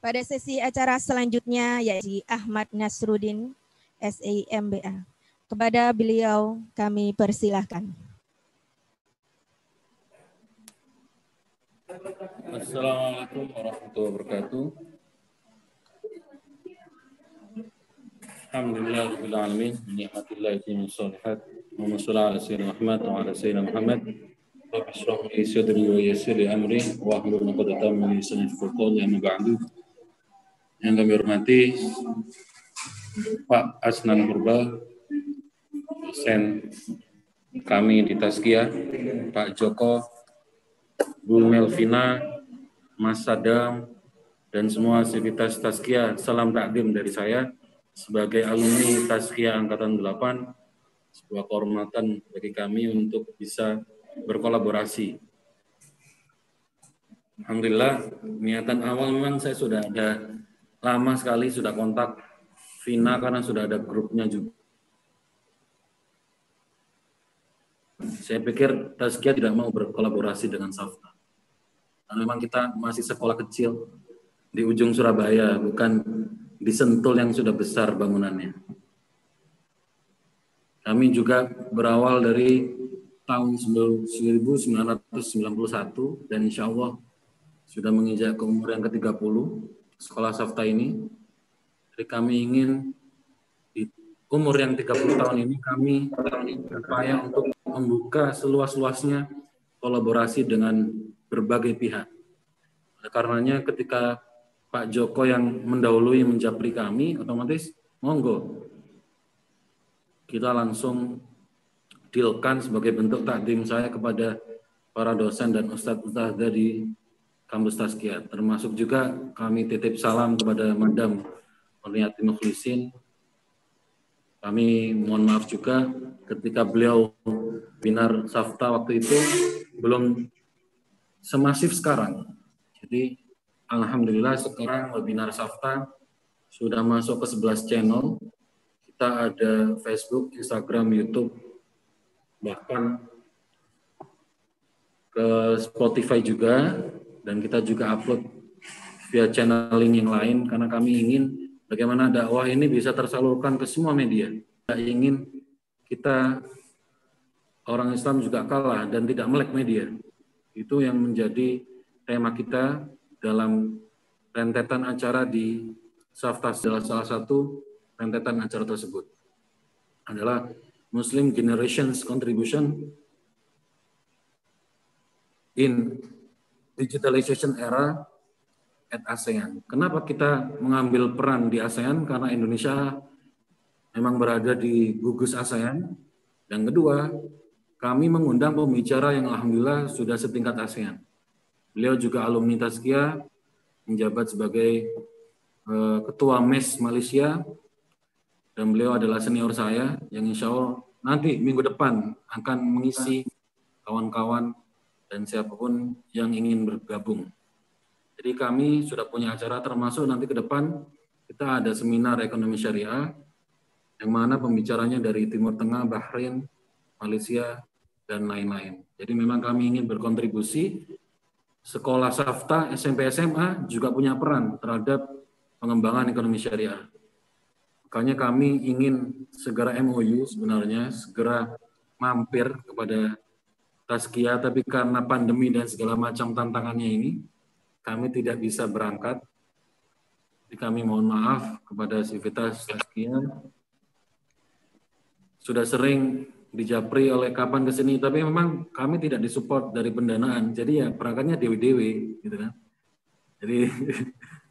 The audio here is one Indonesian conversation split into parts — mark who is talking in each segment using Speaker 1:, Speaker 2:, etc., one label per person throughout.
Speaker 1: pada sesi acara selanjutnya yaitu Ahmad Nasruddin, SIMBA. Kepada beliau kami persilahkan.
Speaker 2: Assalamualaikum warahmatullahi wabarakatuh. Alhamdulillahirabbil alamin, ni'matillahi min shalihat. Allahumma shalli ala sayyidina Muhammad wa ala sayyidina Muhammad. Rabbi shrah li sadri wa yassir li amri wa hlul 'uqdatam min lisani yafqahu qawli, amma ba'du. Yang kami hormati Pak Asnan Purba, dosen kami di Tazkiyah, Pak Joko, Bu Melvina, Mas Sadam, dan semua sivitas Tazkiyah, salam takdim dari saya sebagai alumni Tazkiyah Angkatan 8, sebuah kehormatan bagi kami untuk bisa berkolaborasi. Alhamdulillah, niatan awal memang saya sudah ada lama sekali sudah kontak Vina karena sudah ada grupnya juga. Saya pikir Tazkiyah tidak mau berkolaborasi dengan Safta. Karena memang kita masih sekolah kecil di ujung Surabaya, bukan di Sentul yang sudah besar bangunannya. Kami juga berawal dari tahun 1991 dan insya Allah sudah menginjak ke umur yang ke-30 sekolah Safta ini. Jadi kami ingin di umur yang 30 tahun ini kami berupaya untuk membuka seluas-luasnya kolaborasi dengan berbagai pihak. Oleh karenanya ketika Pak Joko yang mendahului menjapri kami, otomatis monggo kita langsung dealkan sebagai bentuk takdim saya kepada para dosen dan ustadz-ustadz dari kampus Tazkiyah. Termasuk juga kami titip salam kepada Madam Nuriyati Mukhlisin. Kami mohon maaf juga ketika beliau webinar Safta waktu itu belum semasif sekarang. Jadi alhamdulillah sekarang webinar Safta sudah masuk ke 11 channel. Kita ada Facebook, Instagram, YouTube, bahkan ke Spotify juga, dan kita juga upload via channeling yang lain karena kami ingin bagaimana dakwah ini bisa tersalurkan ke semua media. Kita ingin kita orang Islam juga kalah dan tidak melek media. Itu yang menjadi tema kita dalam rentetan acara di Safta. Salah satu rentetan acara tersebut adalah Muslim Generations Contribution in Digitalization Era at ASEAN. Kenapa kita mengambil peran di ASEAN? Karena Indonesia memang berada di gugus ASEAN. Yang kedua, kami mengundang pembicara yang alhamdulillah sudah setingkat ASEAN. Beliau juga alumni Tazkiyah, menjabat sebagai Ketua MES Malaysia, dan beliau adalah senior saya yang insya Allah nanti minggu depan akan mengisi kawan-kawan dan siapapun yang ingin bergabung. Jadi kami sudah punya acara termasuk nanti ke depan kita ada seminar ekonomi syariah yang mana pembicaranya dari Timur Tengah, Bahrain, Malaysia, dan lain-lain. Jadi memang kami ingin berkontribusi. Sekolah Safta, SMP, SMA juga punya peran terhadap pengembangan ekonomi syariah. Makanya kami ingin segera MOU sebenarnya, segera mampir kepada Tazkiyah, tapi karena pandemi dan segala macam tantangannya ini, kami tidak bisa berangkat. Jadi kami mohon maaf kepada sivitas Tazkiyah. Sudah sering dijapri oleh kapan kesini, tapi memang kami tidak disupport dari pendanaan, jadi ya perangkatnya dewe-dewe, gitu kan. Jadi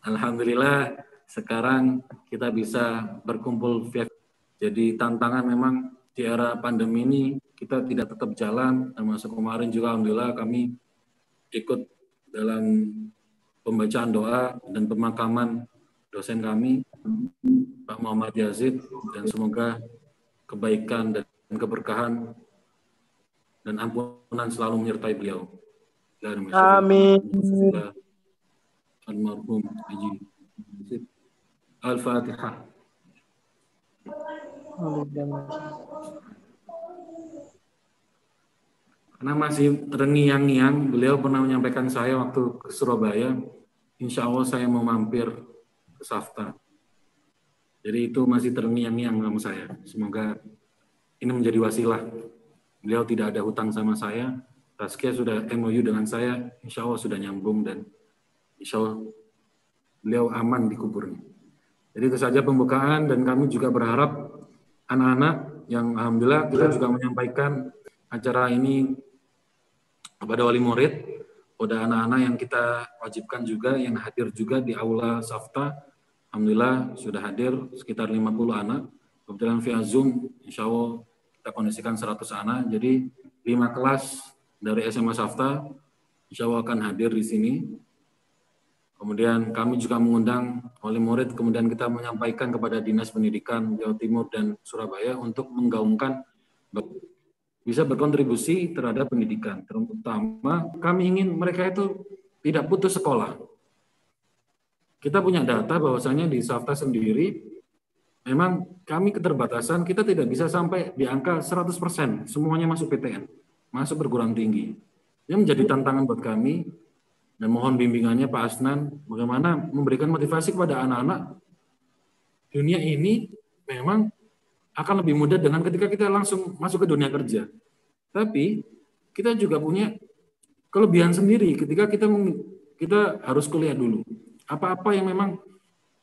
Speaker 2: alhamdulillah sekarang kita bisa berkumpul via. Jadi tantangan memang di era pandemi ini kita tidak tetap jalan, termasuk kemarin juga alhamdulillah kami ikut dalam pembacaan doa dan pemakaman dosen kami Pak Muhammad Yazid, dan semoga kebaikan dan keberkahan dan ampunan selalu menyertai beliau.
Speaker 3: Amin.
Speaker 2: Almarhum Haji Al-Fatihah. Karena masih terngiang-ngiang, beliau pernah menyampaikan saya waktu ke Surabaya, insya Allah saya mau mampir ke Safta. Jadi itu masih terngiang-ngiang sama saya. Semoga ini menjadi wasilah. Beliau tidak ada hutang sama saya. Tazkiyah sudah MOU dengan saya, insya Allah sudah nyambung dan insya Allah beliau aman di kuburnya. Jadi itu saja pembukaan, dan kami juga berharap anak-anak yang alhamdulillah kita juga menyampaikan acara ini kepada wali murid, kepada anak-anak yang kita wajibkan juga, yang hadir juga di aula Safta. Alhamdulillah sudah hadir sekitar 50 anak. Kebetulan via Zoom, insya Allah kita kondisikan 100 anak. Jadi 5 kelas dari SMA Safta, insya Allah akan hadir di sini. Kemudian kami juga mengundang wali murid, kemudian kita menyampaikan kepada Dinas Pendidikan Jawa Timur dan Surabaya untuk menggaungkan bisa berkontribusi terhadap pendidikan. Terutama kami ingin mereka itu tidak putus sekolah. Kita punya data bahwasanya di Safta sendiri, memang kami keterbatasan, kita tidak bisa sampai di angka 100%, semuanya masuk PTN, masuk perguruan tinggi. Ini menjadi tantangan buat kami, dan mohon bimbingannya Pak Asnan, bagaimana memberikan motivasi kepada anak-anak. Dunia ini memang akan lebih mudah dengan ketika kita langsung masuk ke dunia kerja. Tapi kita juga punya kelebihan sendiri ketika kita harus kuliah dulu. Apa-apa yang memang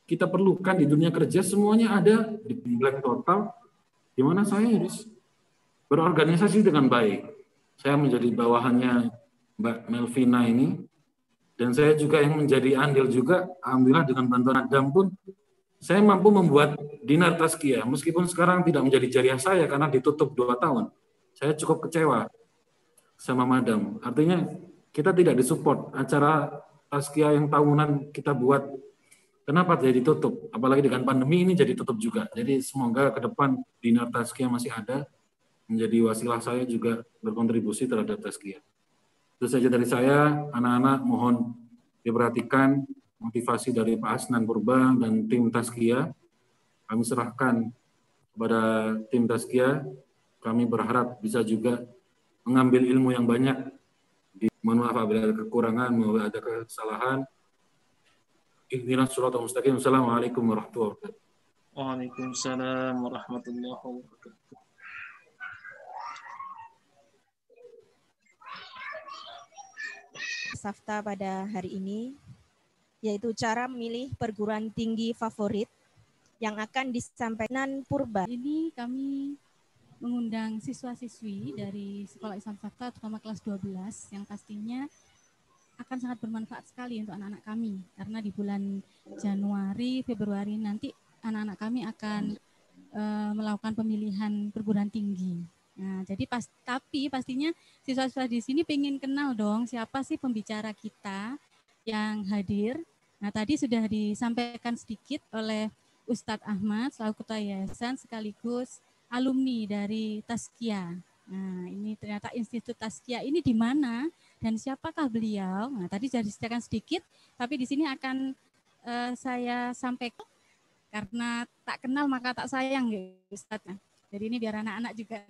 Speaker 2: kita perlukan di dunia kerja semuanya ada di Black Total, di mana saya harus berorganisasi dengan baik. Saya menjadi bawahannya Mbak Melvina ini, dan saya juga yang menjadi andil juga, alhamdulillah dengan bantuan Adam pun, saya mampu membuat Dinar Tazkiyah, meskipun sekarang tidak menjadi jariah saya karena ditutup 2 tahun. Saya cukup kecewa sama Madam. Artinya kita tidak disupport acara Tazkiyah yang tahunan kita buat. Kenapa jadi tutup? Apalagi dengan pandemi ini jadi tutup juga. Jadi semoga ke depan Dinar Tazkiyah masih ada, menjadi wasilah saya juga berkontribusi terhadap Tazkiyah. Itu saja dari saya, anak-anak mohon diperhatikan motivasi dari Pak Asnan Purba dan tim Tazkiyah. Kami serahkan kepada tim Tazkiyah. Kami berharap bisa juga mengambil ilmu yang banyak. Mohon maaf apabila ada kekurangan, apabila ada kesalahan. Ihdinas siratal mustaqim. Assalamualaikum warahmatullahi wabarakatuh.
Speaker 4: Waalaikumsalam warahmatullahi wabarakatuh.
Speaker 1: Safta pada hari ini, yaitu cara memilih perguruan tinggi favorit yang akan disampaikan Purba.
Speaker 5: Ini kami mengundang siswa-siswi dari Sekolah Islam Safta, terutama kelas 12, yang pastinya akan sangat bermanfaat sekali untuk anak-anak kami. Karena di bulan Januari, Februari nanti anak-anak kami akan melakukan pemilihan perguruan tinggi. Nah, jadi tapi pastinya siswa-siswa di sini pengen kenal dong siapa sih pembicara kita yang hadir. Nah, tadi sudah disampaikan sedikit oleh Ustadz Ahmad selaku ketua yayasan sekaligus alumni dari Tazkiyah. Nah, ini ternyata Institut Tazkiyah ini di mana dan siapakah beliau? Nah, tadi sudah disediakan sedikit, tapi di sini akan saya sampaikan karena tak kenal maka tak sayang ya Ustadz. Jadi ini biar anak-anak juga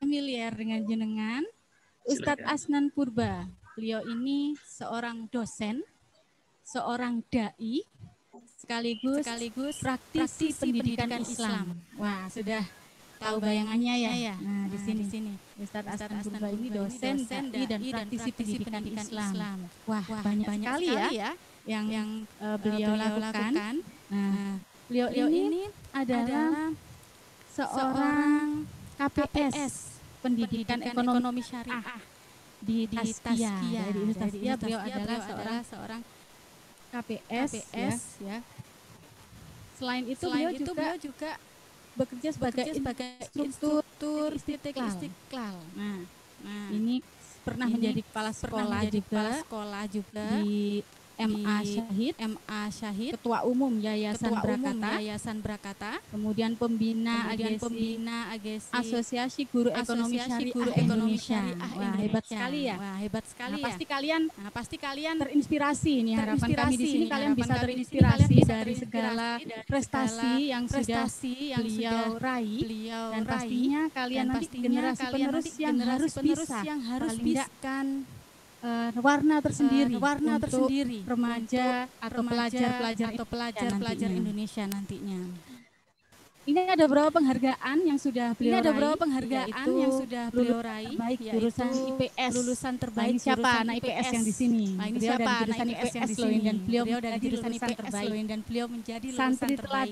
Speaker 5: familiar dengan jenengan. Ustadz Asnan Purba, beliau ini seorang dosen, seorang dai, sekaligus praktisi pendidikan Islam. Wah, sudah tahu bayangannya ya. Nah, di sini Ustadz Asnan Purba ini dosen, dai dan praktisi pendidikan Islam. Wah, banyak sekali ya yang beliau lakukan. Nah, beliau ini adalah seorang KPS pendidikan ekonomi syariah di Tazkiyah. Dari Tazkiyah beliau adalah seorang KPS ya. Selain itu beliau juga bekerja sebagai instruktur Istiqlal. Nah, ini pernah menjadi kepala sekolah juga di MA Syahid, Ketua Umum Yayasan Brakata, kemudian pembina AGESI, Asosiasi Guru Ekonomi Syariah Indonesia. Wah, hebat sekali ya. Nah, pasti kalian terinspirasi nih. Harapan kami di sini kalian bisa terinspirasi dari segala prestasi yang sudah beliau raih, dan pastinya kalian nanti generasi penerus yang harus bisa warna tersendiri untuk remaja atau pelajar Indonesia nantinya. Ini ada beberapa penghargaan yang sudah beliau raih, yaitu jurusan IPS, lulusan terbaik. Siapa anak IPS yang di sini? Siapa anak IPS yang di sini? Dan beliau dari jurusan IPS dan beliau menjadi lulusan terbaik.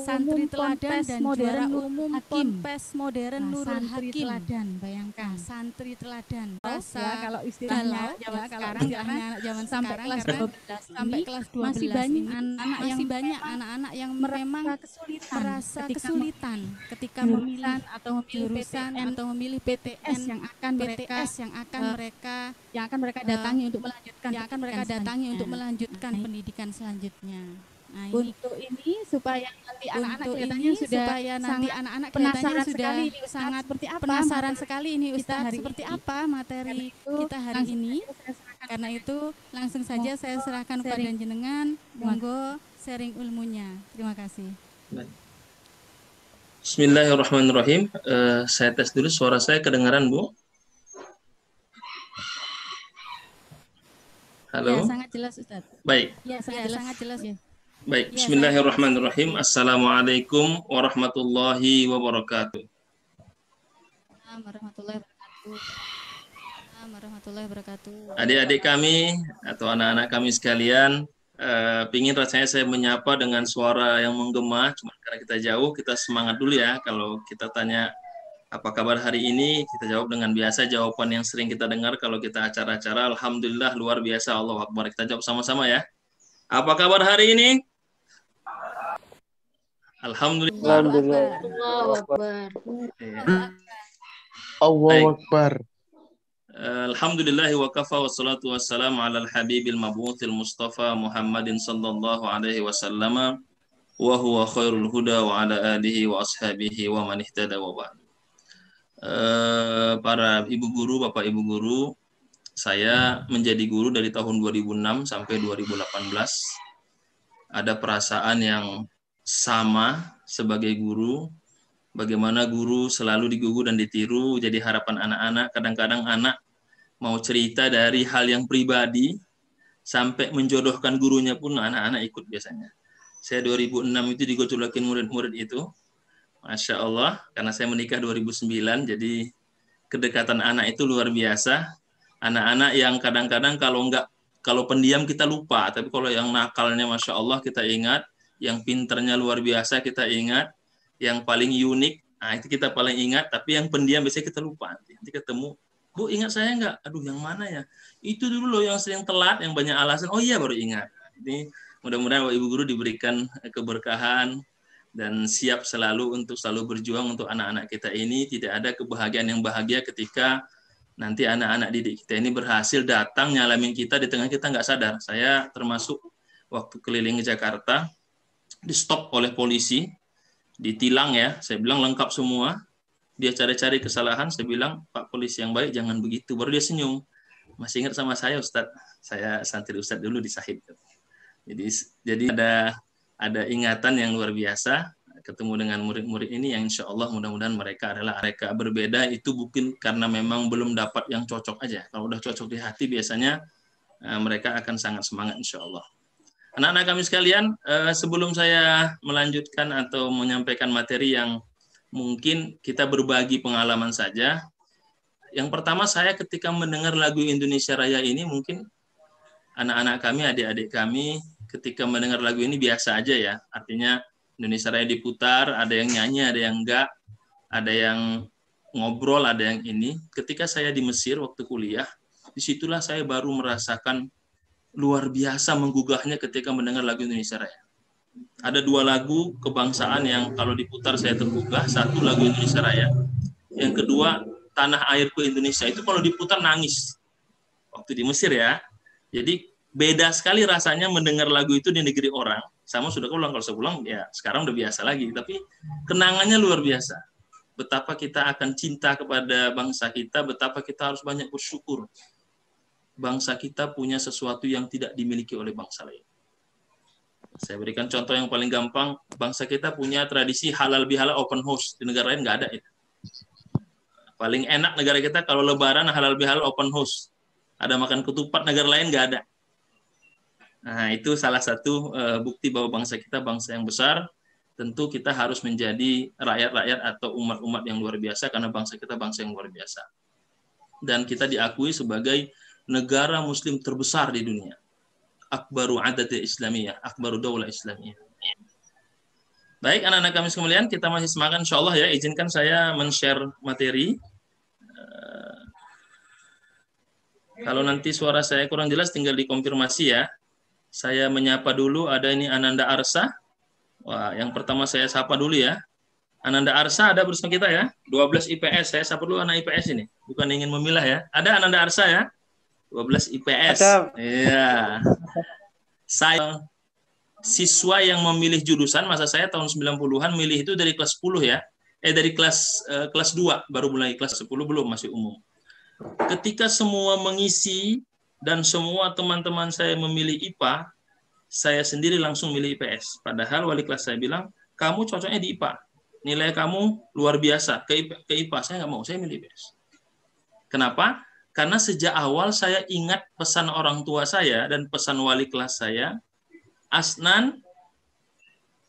Speaker 5: Santri teladan dan juara umum Ponpes Modern Nurul Hakim. Bayangkan, santri teladan. Kalau istilahnya zaman sekarang sampai kelas 12 masih banyak anak-anak yang memang merasa kesulitan ketika memilih atau memilih PTN yang akan mereka datangi untuk melanjutkan pendidikan selanjutnya. Nah, untuk ini supaya nanti anak-anak kelihatannya sudah sangat penasaran sekali ini Ustaz, seperti apa materi kita hari ini. Karena itu langsung saja saya serahkan kepada jenengan, monggo sharing ilmunya. Terima kasih.
Speaker 4: Bismillahirrahmanirrahim. Saya tes dulu, suara saya kedengaran, Bu? Halo?
Speaker 5: Ya, sangat jelas, Ustaz.
Speaker 4: Baik.
Speaker 5: Ya, sangat jelas. Ya.
Speaker 4: Baik, bismillahirrahmanirrahim. Assalamualaikum warahmatullahi wabarakatuh.
Speaker 5: Warahmatullahi wabarakatuh.
Speaker 4: Adik-adik kami atau anak-anak kami sekalian, pingin rasanya saya menyapa dengan suara yang menggema, cuma karena kita jauh, kita semangat dulu ya. Kalau kita tanya apa kabar hari ini, kita jawab dengan biasa jawaban yang sering kita dengar kalau kita acara-acara. Alhamdulillah, luar biasa, Allahu Akbar. Kita jawab sama-sama ya. Apa kabar hari ini? Alhamdulillah.
Speaker 6: Allahu Akbar.
Speaker 3: Allahu Akbar.
Speaker 4: Alhamdulillahi wa kafa wa salatu wassalamu ala al-habibil mabuthil mustafa Muhammadin sallallahu alaihi wasallam wa huwa khairul huda wa ala alihi wa ashabihi wa man ihtada wa ba'd. Para ibu guru, bapak ibu guru, saya menjadi guru dari tahun 2006 sampai 2018. Ada perasaan yang sama sebagai guru, bagaimana guru selalu digugu dan ditiru jadi harapan anak-anak. Kadang-kadang anak mau cerita dari hal yang pribadi sampai menjodohkan gurunya pun anak-anak ikut biasanya. Saya 2006 itu digojolakin murid-murid itu. Masya Allah, karena saya menikah 2009, jadi kedekatan anak itu luar biasa. Anak-anak yang kadang-kadang kalau pendiam kita lupa, tapi kalau yang nakalnya Masya Allah kita ingat, yang pinternya luar biasa kita ingat, yang paling unik, nah itu kita paling ingat, tapi yang pendiam biasanya kita lupa. Nanti ketemu, Bu, ingat saya nggak? Aduh, yang mana ya? Itu dulu loh yang sering telat, yang banyak alasan. Oh iya, baru ingat. Ini mudah-mudahan Ibu Guru diberikan keberkahan dan siap selalu untuk selalu berjuang untuk anak-anak kita ini. Tidak ada kebahagiaan yang bahagia ketika nanti anak-anak didik kita ini berhasil datang nyalamin kita di tengah kita nggak sadar. Saya termasuk waktu keliling Jakarta, di stop oleh polisi, ditilang ya. Saya bilang lengkap semua. Dia cari-cari kesalahan, saya bilang, Pak polisi yang baik jangan begitu. Baru dia senyum. Masih ingat sama saya Ustadz? Saya santri Ustadz dulu di Sahid. Jadi ada ingatan yang luar biasa ketemu dengan murid-murid ini yang insya Allah mudah-mudahan mereka berbeda itu bukan karena memang belum dapat yang cocok aja. Kalau udah cocok di hati biasanya mereka akan sangat semangat insya Allah. Anak-anak kami sekalian, sebelum saya melanjutkan atau menyampaikan materi yang mungkin kita berbagi pengalaman saja. Yang pertama saya ketika mendengar lagu Indonesia Raya ini mungkin anak-anak kami, adik-adik kami ketika mendengar lagu ini biasa aja ya. Artinya Indonesia Raya diputar, ada yang nyanyi, ada yang enggak, ada yang ngobrol, ada yang ini. Ketika saya di Mesir waktu kuliah, disitulah saya baru merasakan luar biasa menggugahnya ketika mendengar lagu Indonesia Raya. Ada dua lagu kebangsaan yang kalau diputar saya tergugah. Satu lagu Indonesia Raya, yang kedua Tanah Airku Indonesia. Itu kalau diputar nangis waktu di Mesir ya. Jadi beda sekali rasanya mendengar lagu itu di negeri orang. Sama sudah pulang, kalau saya pulang ya sekarang udah biasa lagi. Tapi kenangannya luar biasa. Betapa kita akan cinta kepada bangsa kita, betapa kita harus banyak bersyukur. Bangsa kita punya sesuatu yang tidak dimiliki oleh bangsa lain. Saya berikan contoh yang paling gampang. Bangsa kita punya tradisi halal bihalal open house. Di negara lain nggak ada itu. Paling enak negara kita kalau lebaran halal bihalal open house. Ada makan ketupat, negara lain nggak ada. Nah, itu salah satu bukti bahwa bangsa kita bangsa yang besar. Tentu kita harus menjadi rakyat-rakyat atau umat-umat yang luar biasa karena bangsa kita bangsa yang luar biasa. Dan kita diakui sebagai negara muslim terbesar di dunia. Akbaru adat Islamiyah, akbaru daulah Islamiyah. Baik, anak-anak kami sekalian, kita masih semangat insyaallah ya. Izinkan saya men-share materi. Kalau nanti suara saya kurang jelas tinggal dikonfirmasi ya. Saya menyapa dulu, ada ini Ananda Arsa. Wah, yang pertama saya sapa dulu ya. Ananda Arsa ada bersama kita ya. 12 IPS, saya sapa dulu anak IPS ini. Bukan ingin memilah ya. Ada Ananda Arsa ya. 12 IPS. Iya. Saya siswa yang memilih jurusan, masa saya tahun 90-an milih itu dari kelas 10 ya. Dari kelas 2 baru mulai, kelas 10 belum, masih umum. Ketika semua mengisi dan semua teman-teman saya memilih IPA, saya sendiri langsung milih IPS. Padahal wali kelas saya bilang, kamu cocoknya di IPA. Nilai kamu luar biasa. Ke IPA, saya nggak mau, saya milih IPS. Kenapa? Karena sejak awal saya ingat pesan orang tua saya dan pesan wali kelas saya, Asnan,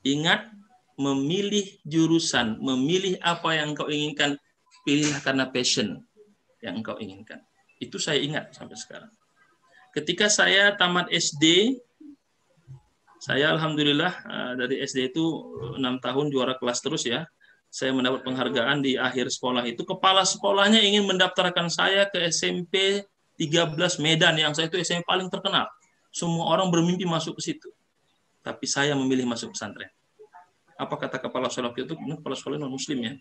Speaker 4: ingat memilih jurusan, memilih apa yang kau inginkan, pilihlah karena passion yang engkau inginkan. Itu saya ingat sampai sekarang. Ketika saya tamat SD, saya alhamdulillah dari SD itu 6 tahun juara kelas terus ya. Saya mendapat penghargaan di akhir sekolah itu. Kepala sekolahnya ingin mendaftarkan saya ke SMP 13 Medan, yang saya itu SMP paling terkenal. Semua orang bermimpi masuk ke situ. Tapi saya memilih masuk pesantren. Apa kata kepala sekolah itu? Kepala sekolah non-muslim ya.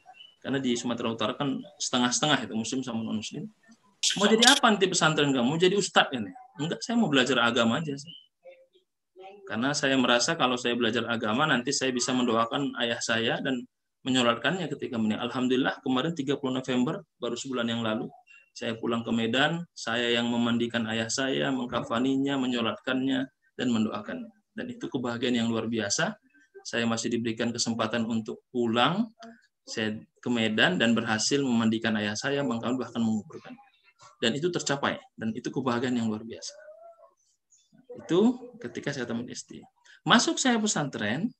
Speaker 4: Karena di Sumatera Utara kan setengah-setengah itu muslim sama non-muslim. Mau jadi apa nanti pesantren kamu? Mau jadi ustadz ini? Enggak, saya mau belajar agama aja. Karena saya merasa kalau saya belajar agama nanti saya bisa mendoakan ayah saya dan menyolatkannya ketika meninggal. Alhamdulillah kemarin 30 November baru sebulan yang lalu saya pulang ke Medan, saya yang memandikan ayah saya, mengkafaninya, menyolatkannya dan mendoakannya. Dan itu kebahagiaan yang luar biasa. Saya masih diberikan kesempatan untuk pulang saya ke Medan dan berhasil memandikan ayah saya, bahkan menguburkan. Dan itu tercapai, dan itu kebahagiaan yang luar biasa. Itu ketika saya tamat SD. Masuk saya pesantren,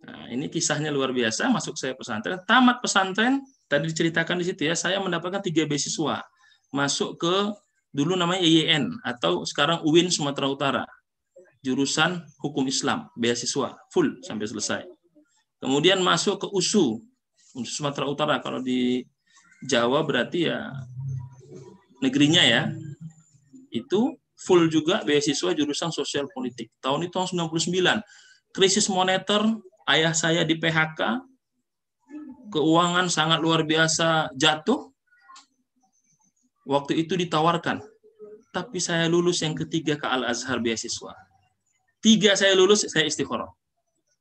Speaker 4: nah ini kisahnya luar biasa, masuk saya pesantren, tamat pesantren, tadi diceritakan di situ ya, saya mendapatkan 3 beasiswa. Masuk ke, dulu namanya IYN, atau sekarang UIN Sumatera Utara. Jurusan Hukum Islam, beasiswa, full sampai selesai. Kemudian masuk ke USU, Sumatera Utara, kalau di Jawa berarti ya negerinya ya, itu full juga beasiswa jurusan sosial politik. Tahun itu tahun 99, krisis moneter, ayah saya di PHK, keuangan sangat luar biasa jatuh, waktu itu ditawarkan, tapi saya lulus yang ketiga ke Al-Azhar beasiswa. 3 saya lulus, saya istikharah.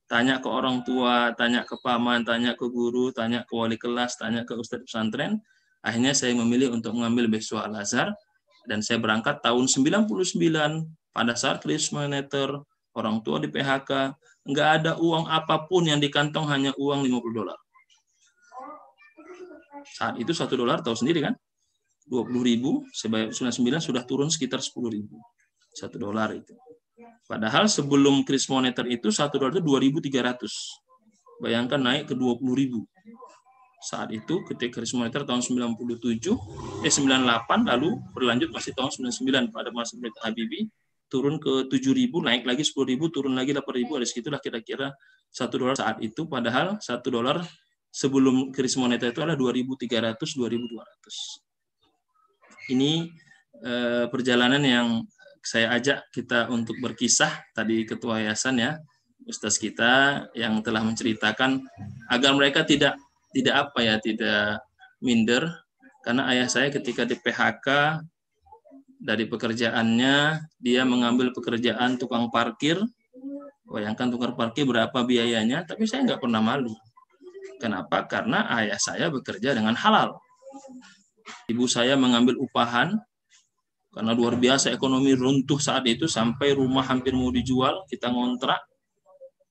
Speaker 4: Tanya ke orang tua, tanya ke paman, tanya ke guru, tanya ke wali kelas, tanya ke ustadz pesantren. Akhirnya saya memilih untuk mengambil beasiswa Al-Azhar dan saya berangkat tahun 99 pada saat krisis moneter, orang tua di PHK, nggak ada uang apapun yang di kantong, hanya uang $50. Saat itu $1 tahu sendiri kan? 20.000, sebanyak 99 sudah turun sekitar 10.000. $1 itu. Padahal sebelum krisis moneter itu $1 itu 2.300. Bayangkan naik ke 20.000. Saat itu ketika krisis moneter tahun 98 lalu berlanjut masih tahun 99 pada masa pemerintah Habibie, turun ke 7.000, naik lagi 10.000, turun lagi 8.000, ada segitulah kira-kira $1 saat itu, padahal $1 sebelum krisis moneter itu adalah 2.300, 2.200. Ini perjalanan yang saya ajak kita untuk berkisah, tadi ketua yayasan ya, ustaz kita yang telah menceritakan agar mereka tidak minder, karena ayah saya ketika di PHK dari pekerjaannya, dia mengambil pekerjaan tukang parkir. Bayangkan tukang parkir berapa biayanya, tapi saya nggak pernah malu. Kenapa? Karena ayah saya bekerja dengan halal. Ibu saya mengambil upahan, karena luar biasa ekonomi runtuh saat itu, sampai rumah hampir mau dijual, kita ngontrak.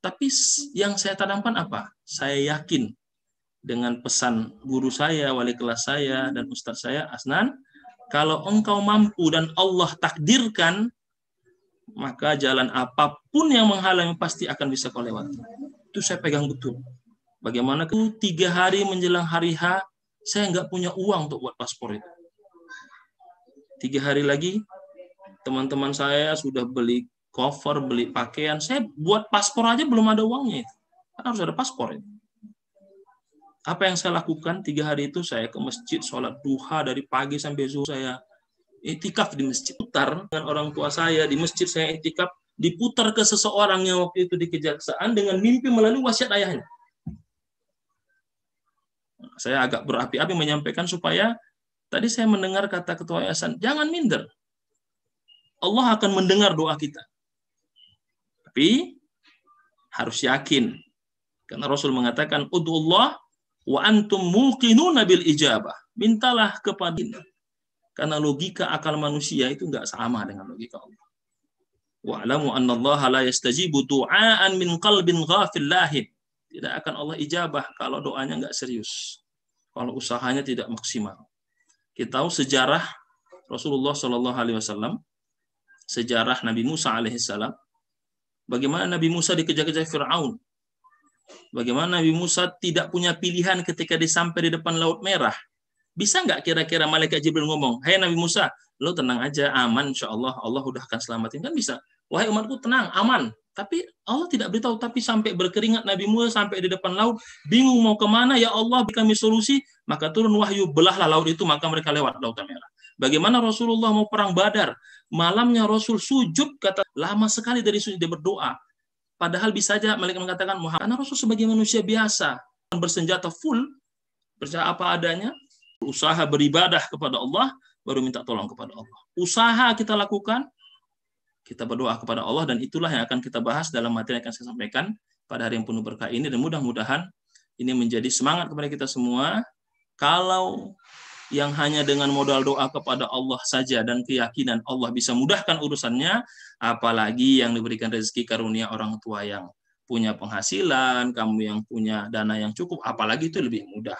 Speaker 4: Tapi yang saya tanamkan apa? Saya yakin dengan pesan guru saya, wali kelas saya, dan ustadz saya, Asnan, Kalau engkau mampu dan Allah takdirkan, maka jalan apapun yang menghalangi pasti akan bisa kau lewati. Itu saya pegang betul. Bagaimana itu 3 hari menjelang hari H, saya nggak punya uang untuk buat paspor itu. 3 hari lagi, teman-teman saya sudah beli cover, beli pakaian. Saya buat paspor aja belum ada uangnya. Kan harus ada paspor itu. Apa yang saya lakukan 3 hari itu, saya ke masjid, sholat duha dari pagi sampai zuhur, saya itikaf di masjid. Putar dengan orang tua saya, di masjid saya itikaf, diputar ke seseorang yang waktu itu di kejaksaan dengan mimpi melalui wasiat ayahnya. Saya agak berapi-api menyampaikan supaya tadi saya mendengar kata ketua yayasan, jangan minder. Allah akan mendengar doa kita. Tapi harus yakin. Karena Rasul mengatakan, ud'ullah wa antum muqinuna bil ijabah. Mintalah kepada Allah. Karena logika akal manusia itu enggak sama dengan logika Allah. Wa'lamu anna Allah la yastajibu du'aan min qalbin ghafil lahin. Tidak akan Allah ijabah kalau doanya enggak serius. Kalau usahanya tidak maksimal. Kita tahu sejarah Rasulullah Shallallahu Alaihi Wasallam, sejarah Nabi Musa alaihissalam. Bagaimana Nabi Musa dikejar-kejar Fir'aun. Bagaimana Nabi Musa tidak punya pilihan ketika disampai di depan Laut Merah. Bisa nggak kira-kira malaikat Jibril ngomong, "Hai Nabi Musa, lo tenang aja, aman, insya Allah, Allah udah akan selamatin." Kan bisa. Wahai umatku, tenang, aman. Tapi Allah tidak beritahu. Tapi sampai berkeringat Nabi Musa sampai di depan laut, bingung mau kemana. Ya Allah, beri kami solusi. Maka turun wahyu, belahlah laut itu, maka mereka lewat Lautan Merah. Bagaimana Rasulullah mau perang Badar? Malamnya Rasul sujud, kata lama sekali dari sujud dia berdoa. Padahal bisa saja malaikat mengatakan Muhammad. Karena Rasul sebagai manusia biasa, bersenjata full, percaya apa adanya, usaha beribadah kepada Allah, baru minta tolong kepada Allah. Usaha kita lakukan, kita berdoa kepada Allah, dan itulah yang akan kita bahas dalam materi yang akan saya sampaikan pada hari yang penuh berkah ini, dan mudah-mudahan ini menjadi semangat kepada kita semua. Kalau yang hanya dengan modal doa kepada Allah saja dan keyakinan Allah bisa mudahkan urusannya, apalagi yang diberikan rezeki karunia orang tua yang punya penghasilan, kamu yang punya dana yang cukup, apalagi itu lebih mudah.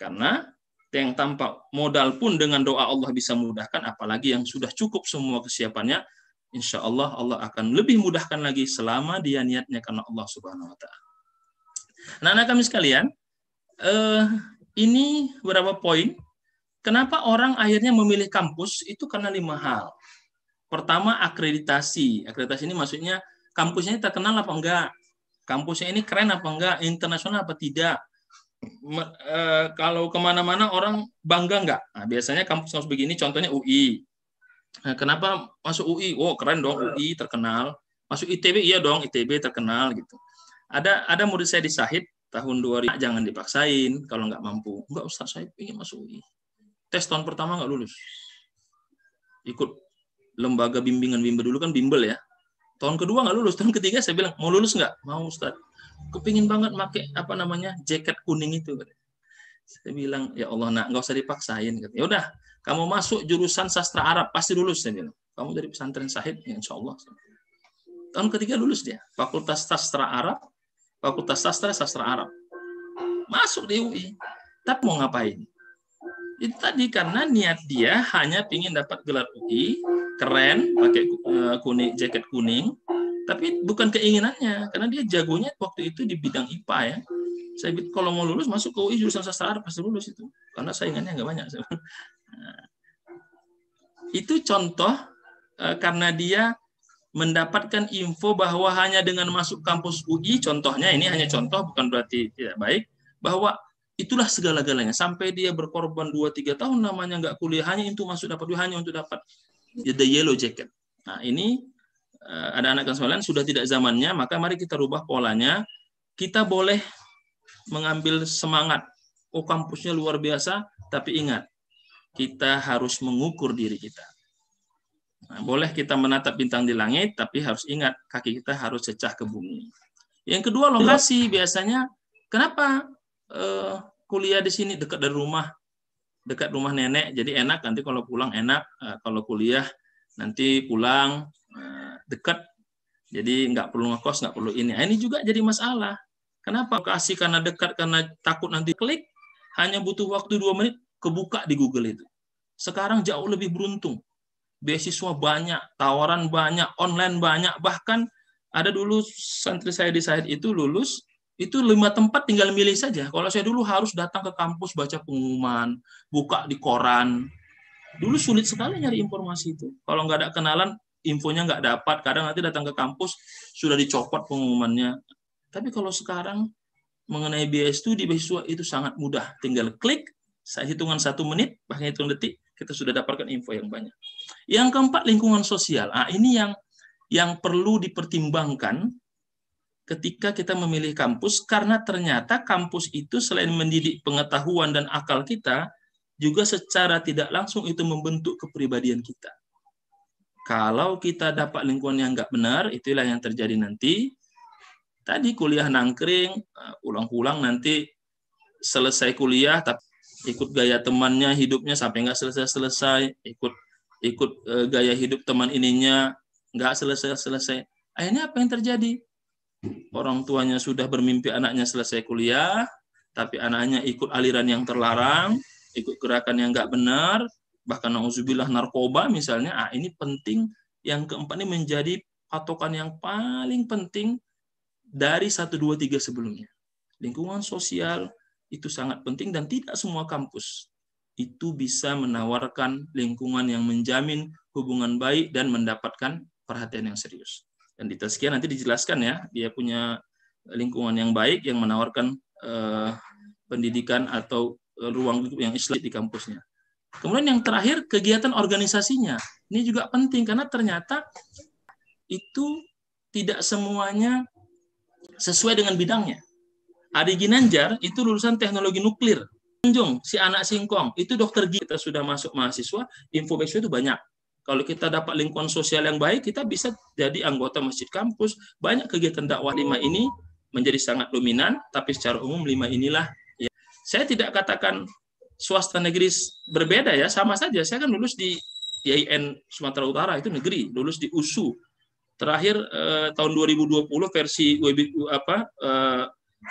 Speaker 4: Karena yang tanpa modal pun dengan doa Allah bisa mudahkan, apalagi yang sudah cukup semua kesiapannya, insya Allah Allah akan lebih mudahkan lagi selama dia niatnya karena Allah Subhanahu Wa Taala. Nah, anak kami sekalian, ini beberapa poin. Kenapa orang akhirnya memilih kampus itu karena 5 hal. Pertama, akreditasi. Akreditasi ini maksudnya kampusnya ini terkenal apa enggak, kampusnya ini keren apa enggak, internasional apa tidak. Kalau kemana-mana orang bangga enggak. Nah, biasanya kampus-kampus begini, contohnya UI. Nah, kenapa masuk UI? Oh, keren dong, UI terkenal. Masuk ITB, iya dong, ITB terkenal gitu. Ada murid saya di Sahid tahun 2000, jangan dipaksain kalau nggak mampu. Enggak Ustaz, saya ingin masuk UI. Tes tahun pertama nggak lulus. Ikut lembaga bimbingan bimbel dulu kan bimbel ya. Tahun kedua nggak lulus, tahun ketiga saya bilang, mau lulus nggak? Mau Ustaz. Kepingin banget pakai jaket kuning itu. Saya bilang, ya Allah nak, nggak usah dipaksain. Ya udah, kamu masuk jurusan sastra Arab pasti lulus, saya bilang. Kamu dari pesantren Sahid, ya insya Allah. Tahun ketiga lulus dia, Fakultas Sastra Arab, Fakultas Sastra Arab. Masuk di UI. Tapi mau ngapain? Itu tadi karena niat dia hanya ingin dapat gelar UI, keren, pakai jaket kuning, tapi bukan keinginannya, karena dia jagonya waktu itu di bidang IPA ya. Saya bilang kalau mau lulus masuk ke UI jurusan sastra Arab pasti lulus itu, karena saingannya nggak banyak. Nah, itu contoh karena dia mendapatkan info bahwa hanya dengan masuk kampus UI, contohnya ini hanya contoh, bukan berarti tidak baik, bahwa itulah segala-galanya. Sampai dia berkorban 2-3 tahun namanya nggak kuliah, hanya untuk masuk dapat duit, hanya untuk dapat the yellow jacket. Nah ini ada anak sekalian sudah tidak zamannya, maka mari kita rubah polanya. Kita boleh mengambil semangat, oh kampusnya luar biasa, tapi ingat, kita harus mengukur diri kita. Nah, boleh kita menatap bintang di langit, tapi harus ingat kaki kita harus cecah ke bumi. Yang kedua, lokasi. Biasanya kenapa kuliah di sini dekat dari rumah, dekat rumah nenek, jadi enak nanti kalau pulang enak, kalau kuliah nanti pulang dekat, jadi nggak perlu ngekos, nggak perlu ini. Nah, ini juga jadi masalah. Kenapa? Lokasi karena dekat, karena takut nanti klik, hanya butuh waktu 2 menit kebuka di Google itu. Sekarang jauh lebih beruntung. Beasiswa banyak, tawaran banyak, online banyak. Bahkan ada dulu santri saya di Said itu lulus, itu 5 tempat tinggal milih saja. Kalau saya dulu harus datang ke kampus baca pengumuman, buka di koran. Dulu sulit sekali nyari informasi itu. Kalau nggak ada kenalan, infonya nggak dapat. Kadang nanti datang ke kampus, sudah dicopot pengumumannya. Tapi kalau sekarang, mengenai biaya studi beasiswa itu sangat mudah. Tinggal klik, hitungan 1 menit, bahkan hitung detik, kita sudah dapatkan info yang banyak. Yang keempat, lingkungan sosial. Ini yang perlu dipertimbangkan ketika kita memilih kampus, karena ternyata kampus itu selain mendidik pengetahuan dan akal kita, juga secara tidak langsung itu membentuk kepribadian kita. Kalau kita dapat lingkungan yang nggak benar, itulah yang terjadi nanti. Tadi kuliah nangkring, ulang-ulang nanti selesai kuliah, tapi ikut gaya temannya, hidupnya sampai nggak selesai-selesai, ikut gaya hidup teman ininya, nggak selesai-selesai. Akhirnya apa yang terjadi? Orang tuanya sudah bermimpi anaknya selesai kuliah, tapi anaknya ikut aliran yang terlarang, ikut gerakan yang nggak benar, bahkan na'udzubillah narkoba misalnya. Ini penting. Yang keempat ini menjadi patokan yang paling penting dari 1, 2, 3 sebelumnya. Lingkungan sosial itu sangat penting, dan tidak semua kampus itu bisa menawarkan lingkungan yang menjamin hubungan baik dan mendapatkan perhatian yang serius. Dan di tazkiyah nanti dijelaskan ya, dia punya lingkungan yang baik yang menawarkan pendidikan atau ruang yang Islam di kampusnya. Kemudian yang terakhir, kegiatan organisasinya. Ini juga penting karena ternyata itu tidak semuanya sesuai dengan bidangnya. Adi Ginanjar itu lulusan teknologi nuklir. Tanjung, si anak singkong, itu dokter gigi. Kita sudah masuk mahasiswa, info beasiswa itu banyak. Kalau kita dapat lingkungan sosial yang baik, kita bisa jadi anggota masjid kampus. Banyak kegiatan dakwah. 5 ini menjadi sangat dominan, tapi secara umum 5 inilah. Ya. Saya tidak katakan swasta negeri berbeda ya, sama saja. Saya kan lulus di IAIN Sumatera Utara, itu negeri. Lulus di USU. Terakhir tahun 2020 versi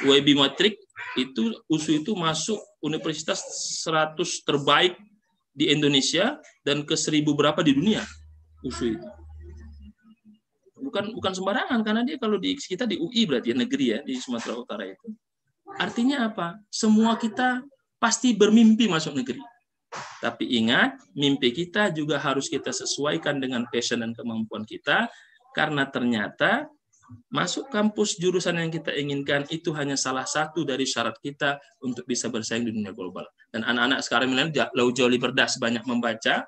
Speaker 4: WB Matrik, itu USU itu masuk universitas 100 terbaik di Indonesia dan ke 1000 berapa di dunia. USU itu bukan sembarangan, karena dia kalau di kita di UI berarti ya, negeri ya, di Sumatera Utara itu. Artinya apa? Semua kita pasti bermimpi masuk negeri. Tapi ingat, mimpi kita juga harus kita sesuaikan dengan passion dan kemampuan kita, karena ternyata masuk kampus jurusan yang kita inginkan itu hanya salah satu dari syarat kita untuk bisa bersaing di dunia global. Dan anak-anak sekarang lau jauh berdas banyak membaca,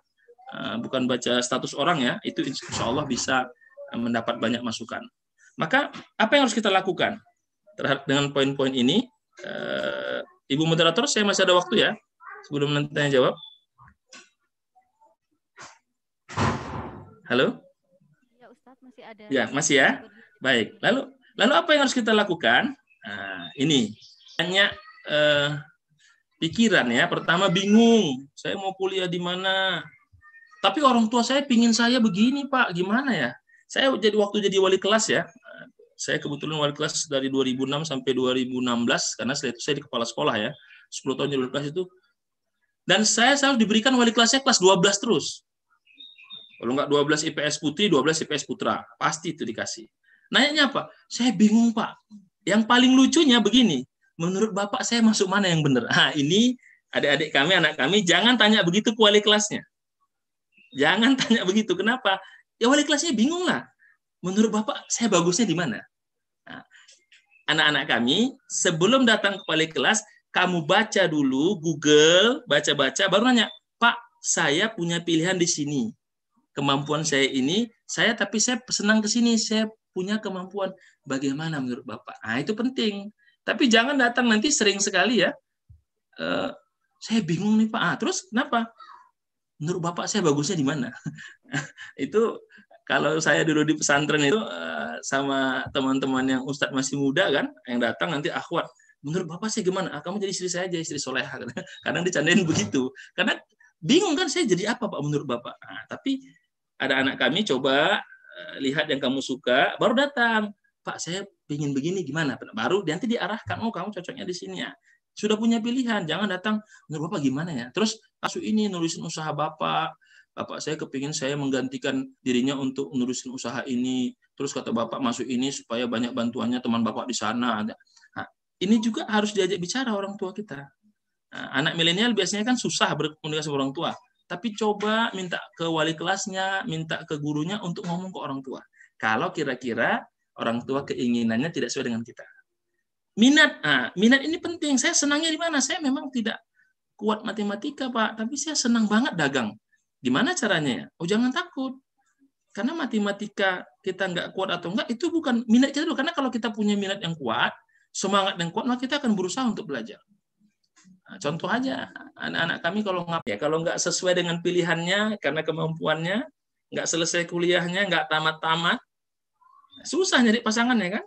Speaker 4: bukan baca status orang ya, itu insya Allah bisa mendapat banyak masukan. Maka apa yang harus kita lakukan terhadap dengan poin-poin ini? Ibu moderator, saya masih ada waktu ya sebelum nanti tanya jawab. Halo?
Speaker 7: Ya Ustadz, masih ada.
Speaker 4: Ya, masih ya. Baik. Lalu apa yang harus kita lakukan? Ini banyak pikiran ya. Pertama bingung, saya mau kuliah di mana? Tapi orang tua saya pingin saya begini Pak, gimana ya? Saya waktu jadi wali kelas ya. Saya kebetulan wali kelas dari 2006 sampai 2016 karena setelah itu saya di kepala sekolah ya. 10 tahun jadi wali kelas itu. Dan saya selalu diberikan wali kelasnya kelas 12 terus. Kalau nggak 12 IPS putri, 12 IPS putra. Pasti itu dikasih. Nanya apa? Saya bingung Pak. Yang paling lucunya begini. Menurut Bapak saya masuk mana yang benar? Ini adik-adik kami, anak kami, jangan tanya begitu ke wali kelasnya. Jangan tanya begitu. Kenapa? Ya wali kelasnya bingung lah. Menurut Bapak saya bagusnya di mana? Anak-anak kami sebelum datang ke wali kelas, kamu baca dulu Google, baca-baca, baru nanya, Pak, saya punya pilihan di sini. Kemampuan saya ini, tapi saya senang ke sini, saya punya kemampuan. Bagaimana menurut Bapak? Itu penting. Tapi jangan datang nanti sering sekali ya. Saya bingung nih Pak. Terus kenapa? Menurut Bapak saya bagusnya di mana? Itu kalau saya dulu di pesantren itu sama teman-teman yang Ustadz masih muda kan, yang datang nanti akhwat. Menurut Bapak sih gimana? Kamu jadi istri saya aja, istri soleha. Kadang dicandain begitu. Karena bingung kan saya jadi apa Pak menurut Bapak. Tapi ada anak kami coba lihat yang kamu suka, baru datang. Pak, saya ingin begini gimana? Baru nanti diarahkan, oh kamu cocoknya di sini ya. Sudah punya pilihan, jangan datang, menurut Bapak gimana ya? Terus masuk ini nulisin usaha Bapak saya kepingin saya menggantikan dirinya untuk nulisin usaha ini. Terus kata Bapak masuk ini supaya banyak bantuannya teman Bapak di sana. Nah, ini juga harus diajak bicara orang tua kita. Nah, anak milenial biasanya kan susah berkomunikasi dengan orang tua. Tapi coba minta ke wali kelasnya, minta ke gurunya untuk ngomong ke orang tua. Kalau kira-kira orang tua keinginannya tidak sesuai dengan kita. Minat ini penting. Saya senangnya di mana? Saya memang tidak kuat matematika, Pak, tapi saya senang banget dagang. Gimana caranya? Oh, jangan takut. Karena matematika kita nggak kuat atau enggak, itu bukan minat kita dulu. Karena kalau kita punya minat yang kuat, semangat yang kuat, maka kita akan berusaha untuk belajar. Nah, contoh aja, anak-anak kami kalau nggak sesuai dengan pilihannya, karena kemampuannya, nggak selesai kuliahnya, nggak tamat-tamat, susah nyari pasangannya kan?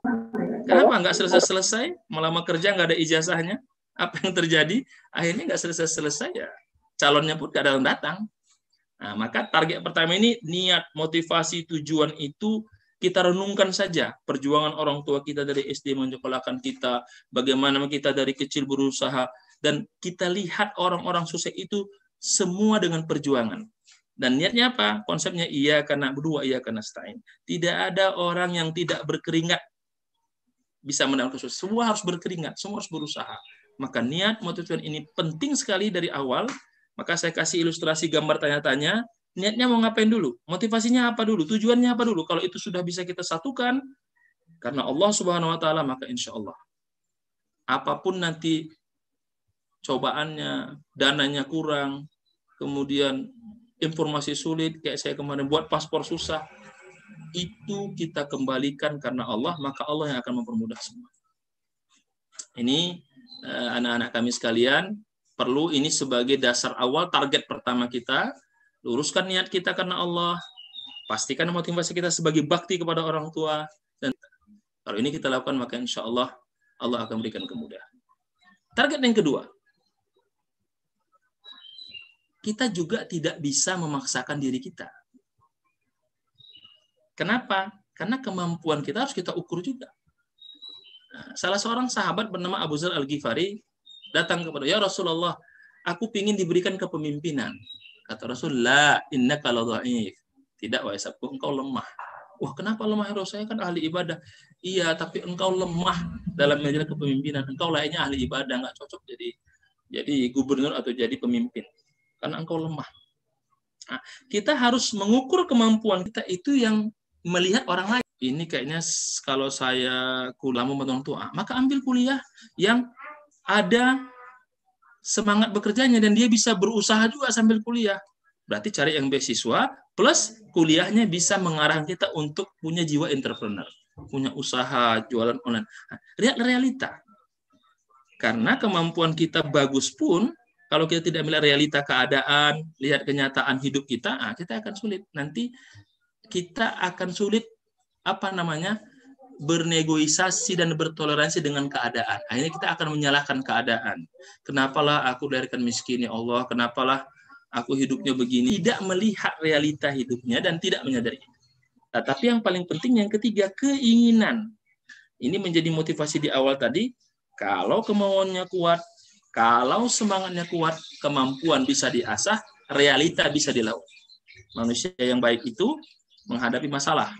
Speaker 4: Kenapa nggak selesai-selesai, melamar kerja nggak ada ijazahnya? Apa yang terjadi? Akhirnya nggak selesai-selesai ya, calonnya pun nggak datang. Nah, maka target pertama ini niat, motivasi, tujuan itu kita renungkan saja. Perjuangan orang tua kita dari SD menyekolahkan kita, bagaimana kita dari kecil berusaha, dan kita lihat orang-orang sukses itu semua dengan perjuangan. Dan niatnya apa? Konsepnya iya karena berdua, iya karena nasta'in. Tidak ada orang yang tidak berkeringat bisa mendapatkan sukses. Semua harus berkeringat, semua harus berusaha. Maka niat, motivasi ini penting sekali dari awal. Maka saya kasih ilustrasi gambar tanya-tanya. Niatnya mau ngapain dulu? Motivasinya apa dulu? Tujuannya apa dulu? Kalau itu sudah bisa kita satukan, karena Allah Subhanahu Wa Taala, maka insya Allah apapun nanti cobaannya, dananya kurang, kemudian informasi sulit, kayak saya kemarin buat paspor susah, itu kita kembalikan karena Allah, maka Allah yang akan mempermudah semua. Ini anak-anak kami sekalian, perlu ini sebagai dasar awal, target pertama kita. Luruskan niat kita karena Allah, pastikan motivasi kita sebagai bakti kepada orang tua, dan kalau ini kita lakukan, maka insya Allah Allah akan berikan kemudahan. Target yang kedua, kita juga tidak bisa memaksakan diri kita. Kenapa? Karena kemampuan kita harus kita ukur juga. Nah, salah seorang sahabat bernama Abu Dzar Al-Ghifari datang kepada, ya Rasulullah, aku ingin diberikan kepemimpinan. Kata Rasulullah, innaka ladha'if. Tidak, wahai sahabatku, engkau lemah. Wah, kenapa lemah? Ya Rasul, saya kan ahli ibadah. Iya, tapi engkau lemah dalam meja kepemimpinan. Engkau lainnya ahli ibadah, nggak cocok jadi gubernur atau jadi pemimpin. Karena engkau lemah. Nah, kita harus mengukur kemampuan kita itu yang melihat orang lain. Ini kayaknya kalau saya kuliah membantu orang tua, maka ambil kuliah yang ada semangat bekerjanya dan dia bisa berusaha juga sambil kuliah. Berarti cari yang beasiswa plus kuliahnya bisa mengarahkan kita untuk punya jiwa entrepreneur, punya usaha jualan online. Nah, lihat realita. Karena kemampuan kita bagus pun, kalau kita tidak melihat realita keadaan, lihat kenyataan hidup kita, kita akan sulit. Nanti kita akan sulit bernegosiasi dan bertoleransi dengan keadaan. Akhirnya kita akan menyalahkan keadaan. Kenapalah aku dilahirkan miskin, ya Allah? Kenapalah aku hidupnya begini? Tidak melihat realita hidupnya dan tidak menyadari. Nah, tapi yang paling penting yang ketiga, keinginan. Ini menjadi motivasi di awal tadi. Kalau kemauannya kuat, kalau semangatnya kuat, kemampuan bisa diasah, realita bisa dilawan. Manusia yang baik itu menghadapi masalah,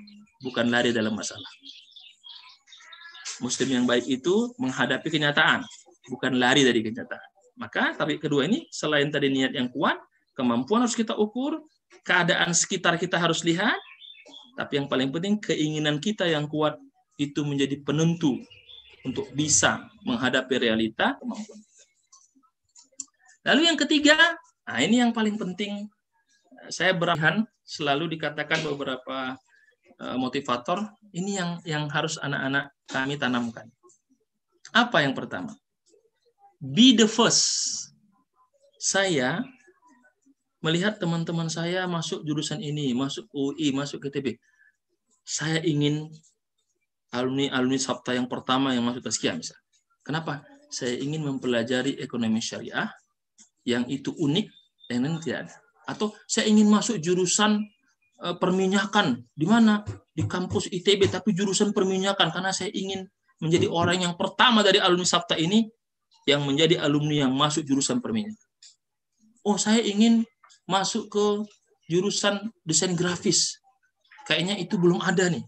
Speaker 4: bukan lari dalam masalah. Muslim yang baik itu menghadapi kenyataan, bukan lari dari kenyataan. Maka target kedua ini, selain tadi niat yang kuat, kemampuan harus kita ukur, keadaan sekitar kita harus lihat, tapi yang paling penting keinginan kita yang kuat itu menjadi penentu untuk bisa menghadapi realita kemampuan. Lalu yang ketiga, ini yang paling penting, saya berharap selalu dikatakan beberapa motivator, ini yang harus anak-anak kami tanamkan. Apa yang pertama? Be the first. Saya melihat teman-teman saya masuk jurusan ini, masuk UI, masuk ITB. Saya ingin alumni Sabta yang pertama yang masuk Tazkiyah misalnya. Kenapa? Saya ingin mempelajari ekonomi syariah yang itu unik, yang lain tidak ada. Atau saya ingin masuk jurusan perminyakan. Di mana? Di kampus ITB, tapi jurusan perminyakan. Karena saya ingin menjadi orang yang pertama dari alumni Sabta ini yang menjadi alumni yang masuk jurusan perminyakan. Oh, saya ingin masuk ke jurusan desain grafis. Kayaknya itu belum ada nih.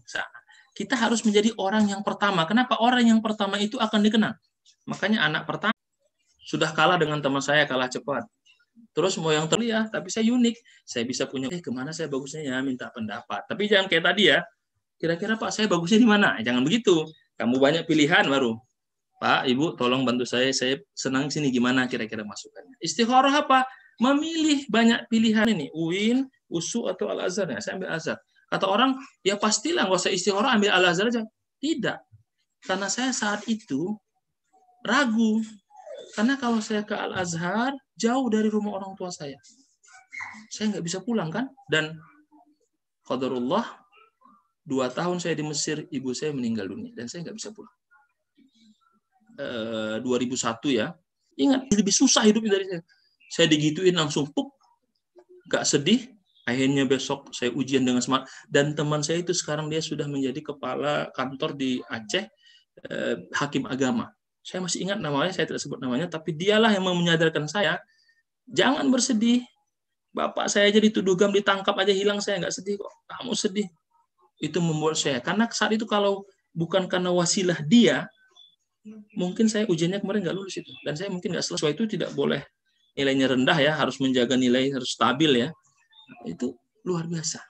Speaker 4: Kita harus menjadi orang yang pertama. Kenapa? Orang yang pertama itu akan dikenal. Makanya anak pertama sudah kalah dengan teman saya, kalah cepat. Terus mau yang terlihat, tapi saya unik. Saya bisa punya, kemana saya bagusnya ya, minta pendapat. Tapi jangan kayak tadi ya, kira-kira Pak saya bagusnya di mana? Jangan begitu. Kamu banyak pilihan baru. Pak, Ibu, tolong bantu saya senang sini gimana kira-kira masukannya. Istikharah apa? Memilih banyak pilihan ini. UIN, USU, atau Al-Azhar. Ya, saya ambil Azhar. Kata orang, ya pastilah nggak usah istikharah, ambil Al-Azhar aja. Tidak. Karena saya saat itu ragu. Karena kalau saya ke Al-Azhar, jauh dari rumah orang tua saya. Saya nggak bisa pulang kan? Dan qadarullah, 2 tahun saya di Mesir, ibu saya meninggal dunia. Dan saya nggak bisa pulang. 2001 ya. Ingat, lebih susah hidupnya dari saya. Saya digituin langsung puk, gak sedih. Akhirnya besok saya ujian dengan semangat. Dan teman saya itu sekarang dia sudah menjadi kepala kantor di Aceh, hakim agama. Saya masih ingat namanya, saya tidak sebut namanya, tapi dialah yang menyadarkan saya, jangan bersedih. Bapak saya jadi tuduh gam, ditangkap aja hilang, saya nggak sedih kok. Kamu sedih. Itu membuat saya, karena saat itu kalau bukan karena wasilah dia, mungkin saya ujiannya kemarin nggak lulus itu, dan saya mungkin nggak selesai. Itu tidak boleh nilainya rendah ya, harus menjaga nilai, harus stabil ya. Itu luar biasa.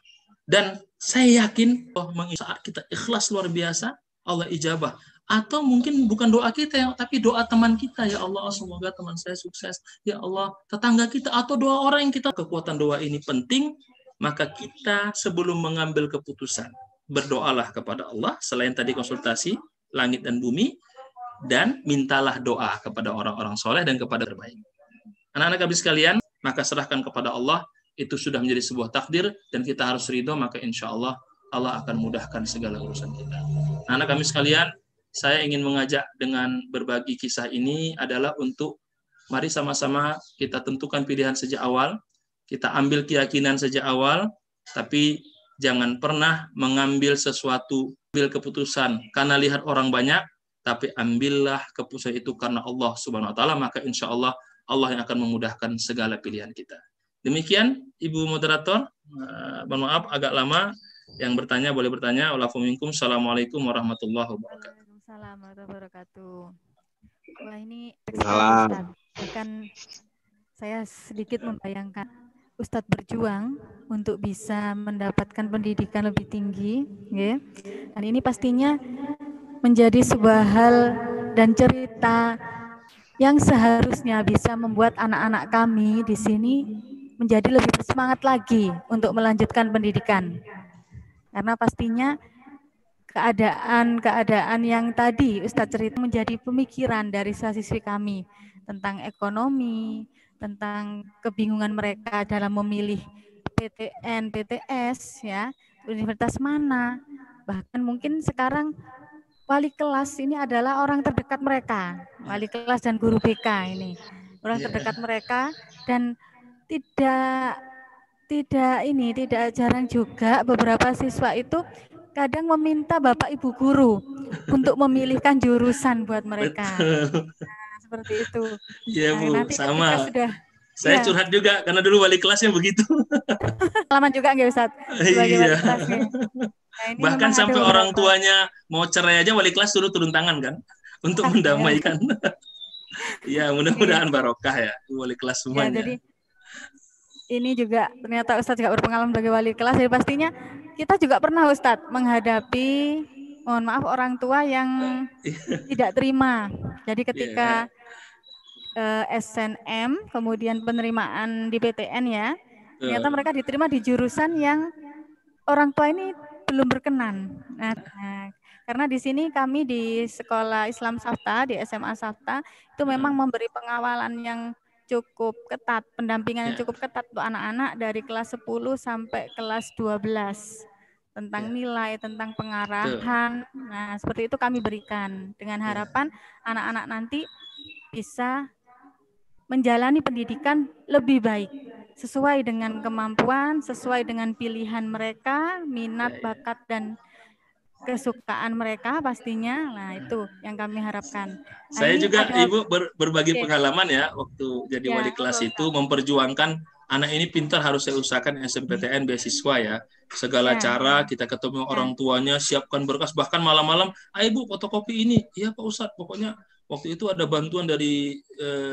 Speaker 4: Dan saya yakin bahwa saat kita ikhlas luar biasa, Allah ijabah. Atau mungkin bukan doa kita ya, tapi doa teman kita, ya Allah semoga teman saya sukses, ya Allah tetangga kita, atau doa orang yang kita. Kekuatan doa ini penting, maka kita sebelum mengambil keputusan berdoalah kepada Allah, selain tadi konsultasi langit dan bumi, dan mintalah doa kepada orang-orang soleh dan kepada terbaik. Anak-anak kami sekalian, maka serahkan kepada Allah, itu sudah menjadi sebuah takdir, dan kita harus ridho, maka insya Allah, Allah akan mudahkan segala urusan kita. Anak-anak kami sekalian, saya ingin mengajak dengan berbagi kisah ini adalah untuk, mari sama-sama kita tentukan pilihan sejak awal, kita ambil keyakinan sejak awal, tapi jangan pernah mengambil sesuatu, ambil keputusan karena lihat orang banyak, tapi ambillah keputusan itu karena Allah Subhanahu wa taala, maka insya Allah Allah yang akan memudahkan segala pilihan kita. Demikian Ibu moderator, mohon maaf agak lama, yang bertanya boleh bertanya. Assalamualaikum warahmatullahi wabarakatuh.
Speaker 7: Waalaikumsalam warahmatullahi wabarakatuh. Wah, ini
Speaker 3: Salam.
Speaker 7: bahkan saya sedikit membayangkan Ustadz berjuang untuk bisa mendapatkan pendidikan lebih tinggi, ya. Dan ini pastinya menjadi sebuah hal dan cerita yang seharusnya bisa membuat anak-anak kami di sini menjadi lebih bersemangat lagi untuk melanjutkan pendidikan. Karena pastinya keadaan yang tadi Ustadz cerita menjadi pemikiran dari siswi kami tentang ekonomi, tentang kebingungan mereka dalam memilih PTN, PTS, ya, universitas mana. Bahkan mungkin sekarang wali kelas ini adalah orang terdekat mereka, wali kelas dan guru BK ini orang terdekat mereka, dan tidak jarang juga beberapa siswa itu kadang meminta bapak ibu guru untuk memilihkan jurusan buat mereka. Nah, seperti itu.
Speaker 4: Iya Bu,
Speaker 7: nanti
Speaker 4: sama.
Speaker 7: Saya
Speaker 4: curhat juga karena dulu wali kelasnya begitu.
Speaker 7: Pengalaman juga nggak Ustadz? Sebagai wali kelasnya. Nah,
Speaker 4: bahkan sampai orang tuanya mau cerai aja wali kelas suruh turun tangan kan untuk mendamaikan. Ya mudah-mudahan barokah ya wali kelas semuanya.
Speaker 7: Ya, jadi ini juga ternyata Ustadz juga berpengalaman sebagai wali kelas. Jadi pastinya kita juga pernah Ustadz menghadapi, mohon maaf, orang tua yang tidak terima. Jadi ketika SNM kemudian penerimaan di PTN ya, ternyata mereka diterima di jurusan yang orang tua ini belum berkenan. Nah, karena di sini kami di Sekolah Islam Safta, di SMA Safta, itu memang memberi pengawalan yang cukup ketat, pendampingan yang cukup ketat untuk anak-anak dari kelas 10 sampai kelas 12 tentang nilai, tentang pengarahan. Nah, seperti itu kami berikan dengan harapan anak-anak nanti bisa menjalani pendidikan lebih baik, sesuai dengan kemampuan, sesuai dengan pilihan mereka, minat, bakat, dan kesukaan mereka pastinya. Nah, itu yang kami harapkan. Nah,
Speaker 4: Saya juga
Speaker 7: ada,
Speaker 4: Ibu berbagi pengalaman ya waktu jadi wali kelas itu memperjuangkan anak ini pintar, harus saya usahakan SMPTN beasiswa ya. Segala cara kita ketemu orang tuanya, siapkan berkas, bahkan malam-malam, ayo Bu fotokopi ini. Iya Pak Ustadz, pokoknya waktu itu ada bantuan dari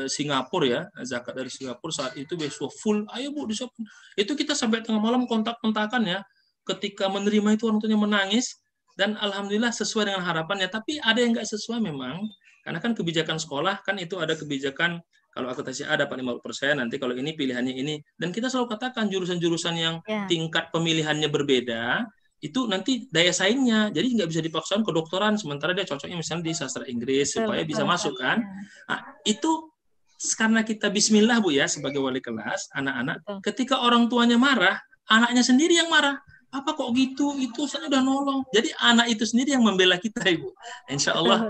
Speaker 4: Singapura ya, zakat dari Singapura saat itu beasiswa full. Ayo Bu disiapkan. Itu kita sampai tengah malam kontak-kontakan ya. Ketika menerima itu orang tuanya menangis. Dan alhamdulillah sesuai dengan harapannya. Tapi ada yang nggak sesuai memang, karena kan kebijakan sekolah kan itu ada kebijakan kalau akuntansi A dapat 50%, nanti kalau ini pilihannya ini. Dan kita selalu katakan jurusan-jurusan yang tingkat pemilihannya berbeda, itu nanti daya saingnya. Jadi nggak bisa dipaksakan kedokteran, sementara dia cocoknya misalnya di sastra Inggris supaya bisa masuk kan. Nah, itu karena kita bismillah Bu ya sebagai wali kelas, anak-anak ketika orang tuanya marah, anaknya sendiri yang marah. Apa kok gitu? Itu saya udah nolong. Jadi anak itu sendiri yang membela kita, Ibu. Insya Allah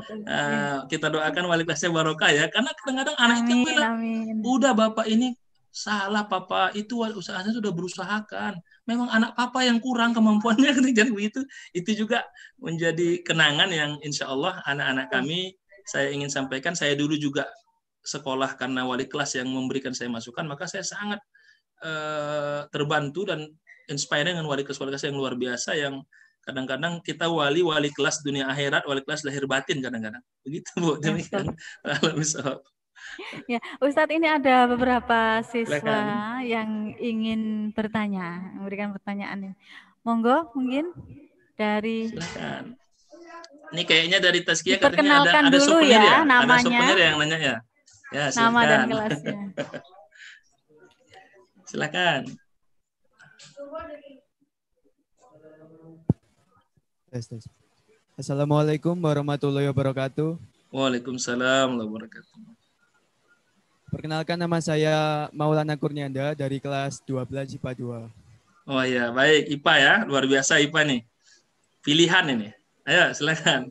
Speaker 4: kita doakan wali kelasnya barokah ya. Karena kadang-kadang anak itu yang bilang, udah Bapak ini salah Papa, itu usahanya sudah berusahakan. Memang anak Papa yang kurang kemampuannya. Jadi begitu. Itu juga menjadi kenangan yang insya Allah anak-anak kami, saya ingin sampaikan, saya dulu juga sekolah karena wali kelas yang memberikan saya masukan, maka saya sangat terbantu dan inspire dengan wali kelas yang luar biasa, yang kadang-kadang kita wali kelas dunia akhirat, wali kelas lahir batin kadang-kadang. Begitu Bu. Demikian.
Speaker 7: Ya, Ustadz, ini ada beberapa siswa yang ingin bertanya, memberikan pertanyaan. Monggo mungkin dari.
Speaker 4: Silakan. Ini kayaknya dari Tazkiyah
Speaker 7: katanya
Speaker 4: ada
Speaker 7: dulu
Speaker 4: souvenir
Speaker 7: ya, namanya.
Speaker 4: Ada souvenir yang nanya ya. Ya, silakan.
Speaker 7: Nama dan kelasnya.
Speaker 4: Silakan.
Speaker 8: Assalamualaikum warahmatullahi wabarakatuh.
Speaker 4: Waalaikumsalam warahmatullahi wabarakatuh.
Speaker 8: Perkenalkan, nama saya Maulana Kurnianda dari kelas 12 IPA 2.
Speaker 4: Oh iya, baik. IPA ya, luar biasa IPA nih. Pilihan ini. Ayo, silakan.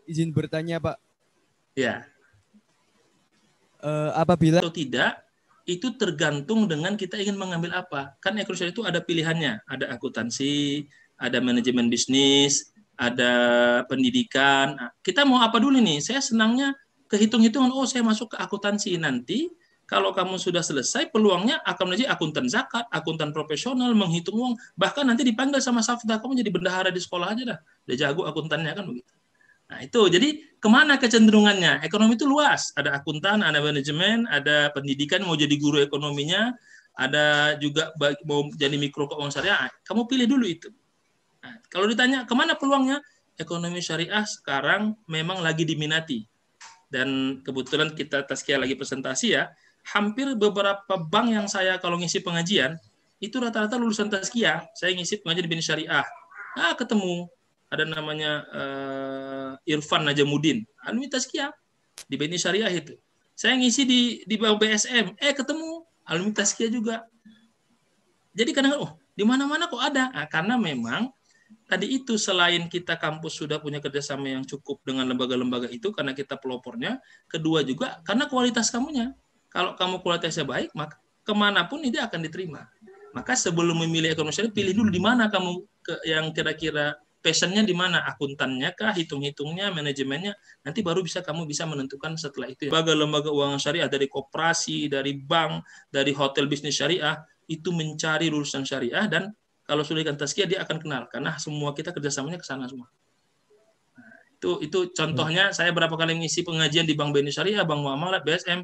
Speaker 8: Izin bertanya, Pak.
Speaker 4: Ya.
Speaker 8: Apabila
Speaker 4: atau tidak, itu tergantung dengan kita ingin mengambil apa. Kan ekonomi itu ada pilihannya. Ada akuntansi, ada manajemen bisnis, ada pendidikan. Nah, kita mau apa dulu nih? Saya senangnya kehitung-hitungan, oh saya masuk ke akuntansi. Nanti kalau kamu sudah selesai, peluangnya akan menjadi akuntan zakat, akuntan profesional, menghitung uang. Bahkan nanti dipanggil sama Safda, kamu jadi bendahara di sekolah aja dah. Udah jago akuntannya kan begitu. Nah itu, jadi kemana kecenderungannya? Ekonomi itu luas. Ada akuntan, ada manajemen, ada pendidikan, mau jadi guru ekonominya, ada juga mau jadi mikro keuangan syariah. Kamu pilih dulu itu. Nah, kalau ditanya kemana peluangnya? Ekonomi syariah sekarang memang lagi diminati. Dan kebetulan kita Tazkiyah lagi presentasi ya, hampir beberapa bank yang saya kalau ngisi pengajian, itu rata-rata lulusan Tazkiyah. Saya ngisi pengajian di BNI Syariah. Nah, ketemu. Ada namanya Irfan Najamuddin, alumni Tazkiyah di BNI Syariah itu. Saya ngisi di Bank BSM, ketemu alumni Tazkiyah juga. Jadi kadang-kadang, di mana-mana kok ada. Nah, karena memang tadi itu selain kita kampus sudah punya kerjasama yang cukup dengan lembaga-lembaga itu, karena kita pelopornya. Kedua juga karena kualitas kamunya. Kalau kamu kualitasnya baik, maka kemanapun itu akan diterima. Maka sebelum memilih ekonomi syariah, pilih dulu di mana kamu yang kira-kira passionnya di mana, akuntannya kah, hitung-hitungnya, manajemennya, nanti baru kamu bisa menentukan setelah itu. Lembaga uangan syariah dari koperasi, dari bank, dari hotel bisnis syariah, itu mencari lulusan syariah, dan kalau sudah ikan Tazkiyah dia akan kenal, karena semua kita kerjasamanya ke sana semua. Nah, itu contohnya, saya berapa kali ngisi pengajian di Bank BNI Syariah, Bank Muamalat, BSM,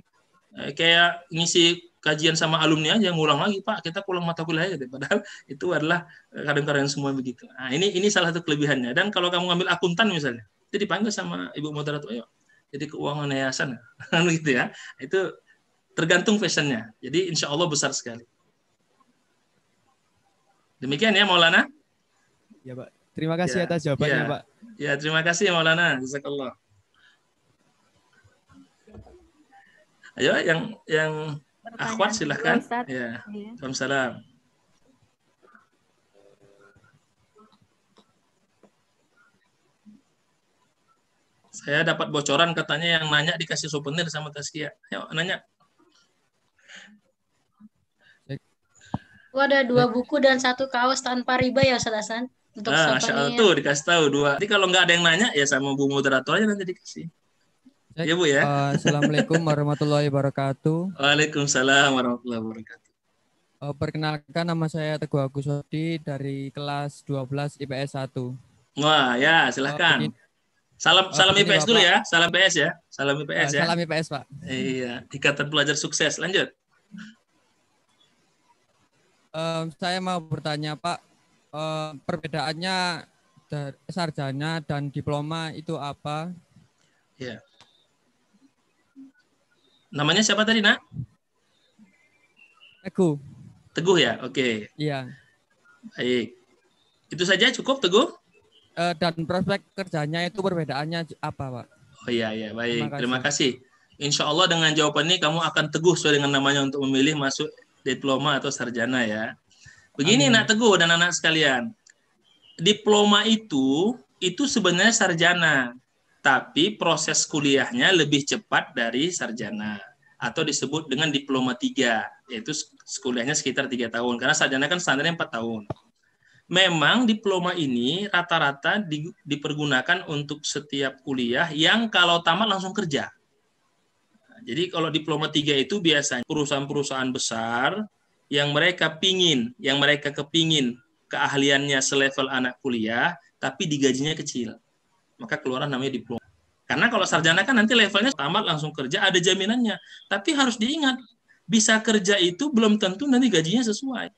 Speaker 4: kayak ngisi kajian sama alumni aja, ngulang lagi, Pak, kita pulang mata kuliah aja. Padahal itu adalah kadang-kadang semua begitu. Nah, ini salah satu kelebihannya. Dan kalau kamu ngambil akuntan misalnya, itu dipanggil sama Ibu Moderator, ayo, jadi keuangan yayasan. Gitu ya. Itu tergantung fashionnya. Jadi insya Allah besar sekali. Demikian ya, Maulana.
Speaker 8: Ya, Pak. Terima kasih atas jawabannya, Pak.
Speaker 4: Ya, terima kasih Maulana. Jazakallah. Ayo, yang akhwat silahkan. Ya. Waalaikumsalam. Saya dapat bocoran katanya yang nanya dikasih souvenir sama Tazkiyah. Ayo nanya.
Speaker 6: Ada 2 buku dan 1 kaos tanpa riba ya Ustaz Hasan? Untuk
Speaker 4: Masya Allah tuh dikasih tahu 2. Nanti kalau nggak ada yang nanya ya sama Bu Moderator aja nanti dikasih. Ya Bu ya.
Speaker 8: Assalamualaikum warahmatullahi wabarakatuh.
Speaker 4: Waalaikumsalam warahmatullahi wabarakatuh.
Speaker 8: Perkenalkan, nama saya Teguh Agus Wadi dari kelas 12 IPS 1.
Speaker 4: Wah ya silahkan. Salam IPS Bapak. Dulu ya. Salam IPS ya. Salam IPS ya.
Speaker 8: Salam IPS Pak.
Speaker 4: Iya. Ikatan Pelajar Sukses. Lanjut.
Speaker 8: Saya mau bertanya Pak, perbedaannya sarjana dan diploma itu apa?
Speaker 4: Ya. Namanya siapa tadi nak?
Speaker 8: Teguh.
Speaker 4: Teguh ya, oke.
Speaker 8: Iya.
Speaker 4: Baik. Itu saja cukup Teguh?
Speaker 8: Dan prospek kerjanya itu perbedaannya apa Pak?
Speaker 4: Oh iya, baik. Terima kasih. Insya Allah dengan jawaban ini kamu akan teguh sesuai dengan namanya untuk memilih masuk diploma atau sarjana ya. Begini Nak Teguh dan anak sekalian. Diploma itu sebenarnya sarjana. Tapi proses kuliahnya lebih cepat dari sarjana. Atau disebut dengan diploma 3. Yaitu kuliahnya sekitar 3 tahun. Karena sarjana kan standarnya 4 tahun. Memang diploma ini rata-rata dipergunakan untuk setiap kuliah yang kalau tamat langsung kerja. Jadi kalau diploma 3 itu biasanya perusahaan-perusahaan besar yang mereka kepingin keahliannya selevel anak kuliah, tapi digajinya kecil. Maka keluaran namanya diploma. Karena kalau sarjana kan nanti levelnya tamat langsung kerja, ada jaminannya. Tapi harus diingat, bisa kerja itu belum tentu nanti gajinya sesuai.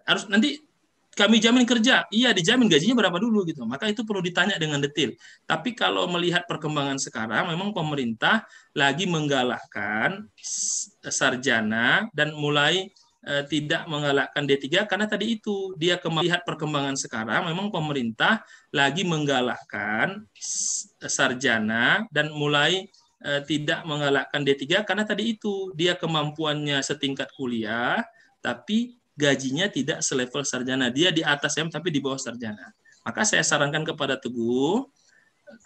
Speaker 4: Harus nanti kami jamin kerja, iya dijamin gajinya berapa dulu gitu. Maka itu perlu ditanya dengan detail. Tapi kalau melihat perkembangan sekarang, memang pemerintah lagi menggalakkan sarjana dan mulai tidak menggalakkan D3 karena tadi itu dia melihat perkembangan sekarang, memang pemerintah lagi menggalakkan sarjana dan mulai tidak menggalakkan D3 karena tadi itu dia kemampuannya setingkat kuliah, tapi gajinya tidak selevel sarjana. Dia di atas tapi di bawah sarjana. Maka saya sarankan kepada Teguh,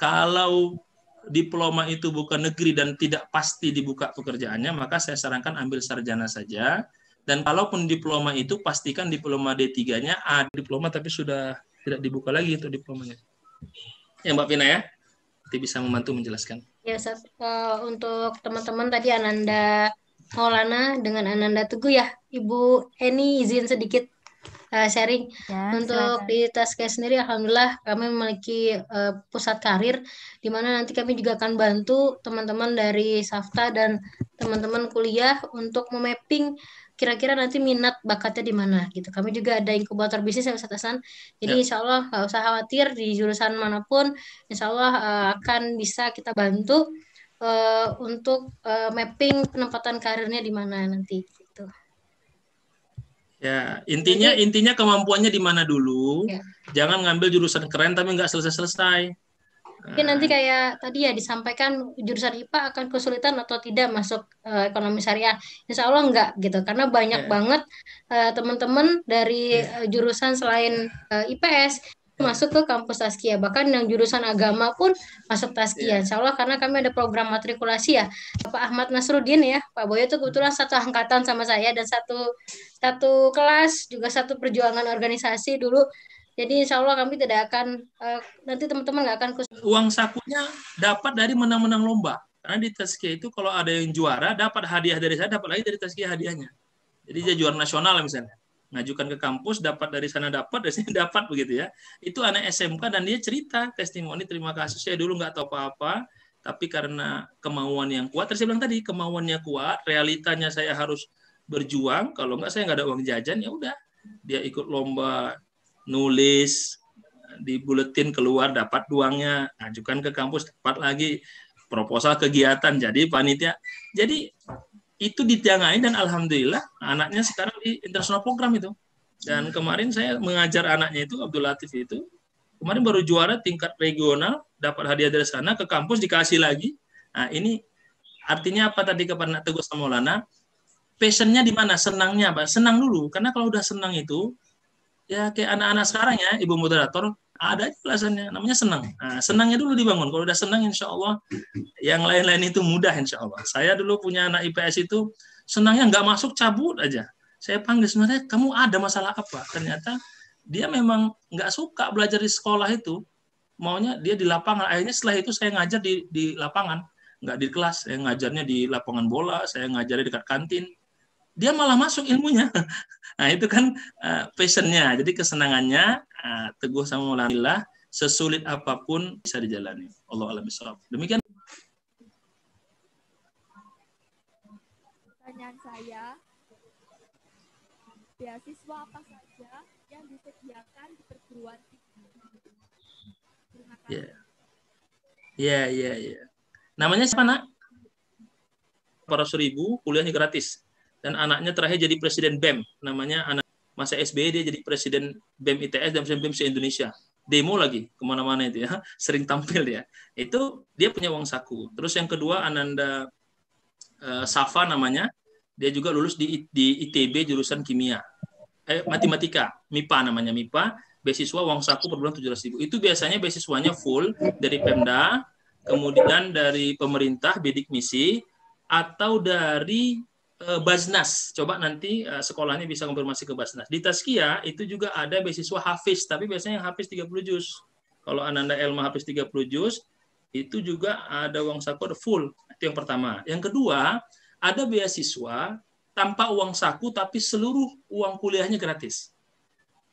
Speaker 4: kalau diploma itu bukan negeri dan tidak pasti dibuka pekerjaannya, maka saya sarankan ambil sarjana saja. Dan kalaupun diploma itu, pastikan diploma D3-nya ada diploma tapi sudah tidak dibuka lagi untuk diplomanya. Ya Mbak Vina ya, nanti bisa membantu menjelaskan.
Speaker 6: Ya, untuk teman-teman tadi Ananda Maulana dengan Ananda Teguh ya, Ibu Eni izin sedikit sharing.
Speaker 7: Ya,
Speaker 6: untuk di Taskes sendiri, alhamdulillah kami memiliki pusat karir, di mana nanti kami juga akan bantu teman-teman dari Safta dan teman-teman kuliah untuk memapping kira-kira nanti minat bakatnya di mana gitu. Kami juga ada inkubator bisnis ya Ustaz Hasan. Jadi insya Allah nggak usah khawatir di jurusan manapun, insya Allah akan bisa kita bantu untuk mapping penempatan karirnya di mana nanti gitu.
Speaker 4: Ya, intinya kemampuannya di mana dulu. Ya. Jangan ngambil jurusan keren tapi nggak selesai-selesai.
Speaker 6: Mungkin nanti kayak tadi ya disampaikan jurusan IPA akan kesulitan atau tidak masuk ekonomi syariah. Insya Allah enggak gitu. Karena banyak banget teman-teman dari jurusan selain IPS masuk ke kampus Tazkiyah. Bahkan yang jurusan agama pun masuk Tazkiyah. Insya Allah karena kami ada program matrikulasi ya. Pak Ahmad Nasruddin ya. Pak Boyo itu kebetulan satu angkatan sama saya dan satu kelas, juga satu perjuangan organisasi dulu. Jadi insya Allah kami tidak akan, nanti teman-teman nggak akan
Speaker 4: uang sakunya dapat dari menang-menang lomba. Karena di Tazkiyah itu kalau ada yang juara, dapat hadiah dari saya, dapat lagi dari Tazkiyah hadiahnya. Jadi dia juara nasional misalnya. Ngajukan ke kampus, dapat dari sana dapat, dari sini dapat begitu ya. Itu anak SMK dan dia cerita, testimoni, terima kasih. Saya dulu nggak tahu apa-apa, tapi karena kemauan yang kuat, terus saya bilang tadi, kemauannya kuat, realitanya saya harus berjuang, kalau nggak saya nggak ada uang jajan, ya udah. Dia ikut lomba, nulis di buletin keluar dapat uangnya, ajukan ke kampus dapat lagi, proposal kegiatan jadi panitia, jadi itu dijangain dan alhamdulillah anaknya sekarang di international program itu. Dan kemarin saya mengajar anaknya itu Abdul Latif itu kemarin baru juara tingkat regional, dapat hadiah dari sana, ke kampus dikasih lagi. Nah ini artinya apa tadi kepada Teguh sama Maulana, passionnya di mana, senangnya apa, senang dulu, karena kalau udah senang itu ya kayak anak-anak sekarang ya, Ibu Moderator, ada alasannya, namanya senang. Nah, senangnya dulu dibangun. Kalau udah senang, insya Allah, yang lain-lain itu mudah, insya Allah. Saya dulu punya anak IPS itu, senangnya nggak masuk, cabut aja. Saya panggil, sebenarnya kamu ada masalah apa? Ternyata dia memang nggak suka belajar di sekolah itu, maunya dia di lapangan. Akhirnya setelah itu saya ngajar di lapangan, nggak di kelas. Saya ngajarnya di lapangan bola, saya ngajarnya dekat kantin. Dia malah masuk ilmunya. Nah itu kan passionnya. Jadi kesenangannya teguh sama Maulana, sesulit apapun bisa dijalani. Allah a'lam bishawab. Demikian.
Speaker 9: Pertanyaan saya, beasiswa apa saja yang disediakan di perguruan tinggi? Terima kasih.
Speaker 4: Ya. Namanya siapa, Nak? 400.000, kuliahnya gratis. Dan anaknya terakhir jadi presiden BEM. Namanya anak masa SBY dia jadi presiden BEM ITS dan presiden BEM se-Indonesia. Demo lagi kemana-mana itu ya, sering tampil ya. Itu dia punya uang saku. Terus yang kedua Ananda Safa namanya, dia juga lulus di ITB jurusan kimia, matematika, MIPA namanya, MIPA, beasiswa uang saku per bulan 700.000. Itu biasanya beasiswanya full dari Pemda, kemudian dari pemerintah bidik misi, atau dari Basnas. Coba nanti sekolahnya bisa konfirmasi ke Basnas. Di Tazkiyah itu juga ada beasiswa hafiz, tapi biasanya yang hafiz 30 juz. Kalau Ananda Elma hafiz 30 juz, itu juga ada uang saku full. Itu yang pertama. Yang kedua, ada beasiswa tanpa uang saku tapi seluruh uang kuliahnya gratis.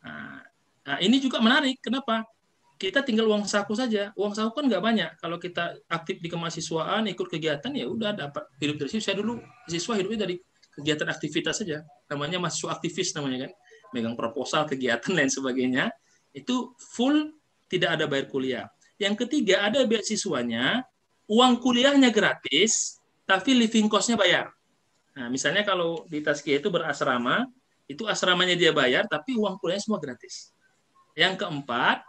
Speaker 4: Nah, ini juga menarik. Kenapa? Kita tinggal uang saku saja. Uang saku kan nggak banyak. Kalau kita aktif di kemahasiswaan, ikut kegiatan, ya udah dapat hidup dari situ. Saya dulu siswa hidupnya dari kegiatan aktivitas saja. Namanya mahasiswa aktivis namanya kan. Megang proposal, kegiatan, lain sebagainya. Itu full, tidak ada bayar kuliah. Yang ketiga, ada beasiswanya, uang kuliahnya gratis, tapi living cost-nya bayar. Nah, misalnya kalau di Tazkiyah itu berasrama, itu asramanya dia bayar, tapi uang kuliahnya semua gratis. Yang keempat,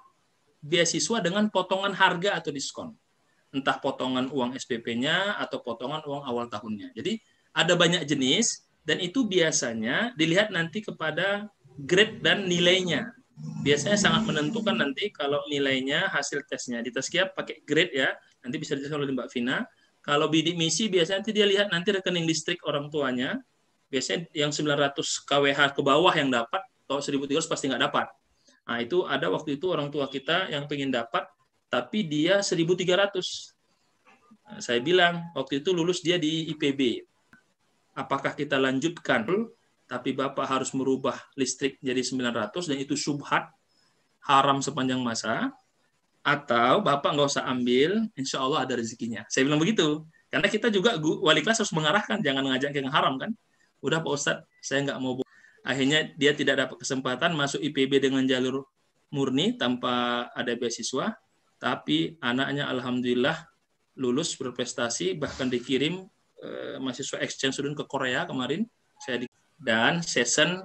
Speaker 4: beasiswa dengan potongan harga atau diskon. Entah potongan uang SPP-nya atau potongan uang awal tahunnya. Jadi ada banyak jenis, dan itu biasanya dilihat nanti kepada grade dan nilainya. Biasanya sangat menentukan nanti kalau nilainya hasil tesnya. Di Tazkiyah pakai grade ya, nanti bisa dijelaskan oleh Mbak Vina. Kalau bidik misi biasanya nanti dia lihat nanti rekening listrik orang tuanya. Biasanya yang 900 kWh ke bawah yang dapat, kalau 1.300 pasti nggak dapat. Nah, itu ada waktu itu orang tua kita yang pengen dapat, tapi dia 1.300. Nah, saya bilang, waktu itu lulus dia di IPB. Apakah kita lanjutkan, tapi Bapak harus merubah listrik jadi 900, dan itu syubhat, haram sepanjang masa, atau Bapak nggak usah ambil, insya Allah ada rezekinya. Saya bilang begitu. Karena kita juga, wali kelas harus mengarahkan, jangan ngajak yang haram kan. Udah Pak Ustadz, saya nggak mau. Akhirnya dia tidak dapat kesempatan masuk IPB dengan jalur murni tanpa ada beasiswa, tapi anaknya alhamdulillah lulus berprestasi, bahkan dikirim mahasiswa exchange student ke Korea kemarin, dan session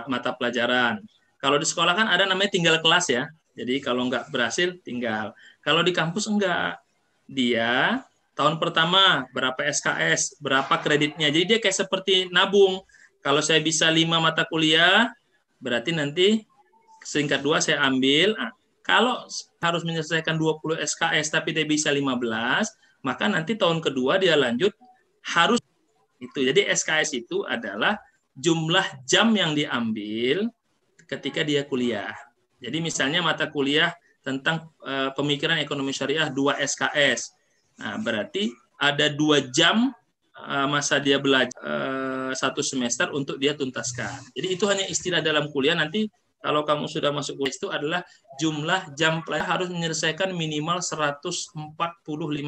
Speaker 4: mata pelajaran. Kalau di sekolah kan ada namanya tinggal kelas ya, jadi kalau nggak berhasil tinggal. Kalau di kampus enggak, dia tahun pertama berapa SKS, berapa kreditnya, jadi dia kayak seperti nabung. Kalau saya bisa 5 mata kuliah, berarti nanti seringkat 2 saya ambil. Kalau harus menyelesaikan 20 SKS tapi dia bisa 15, maka nanti tahun kedua dia lanjut harus itu. Jadi SKS itu adalah jumlah jam yang diambil ketika dia kuliah. Jadi misalnya mata kuliah tentang pemikiran ekonomi syariah 2 SKS. Nah, berarti ada 2 jam masa dia belajar 1 semester untuk dia tuntaskan. Jadi itu hanya istilah dalam kuliah. Nanti kalau kamu sudah masuk kuliah itu adalah jumlah jam pelajaran harus menyelesaikan minimal 145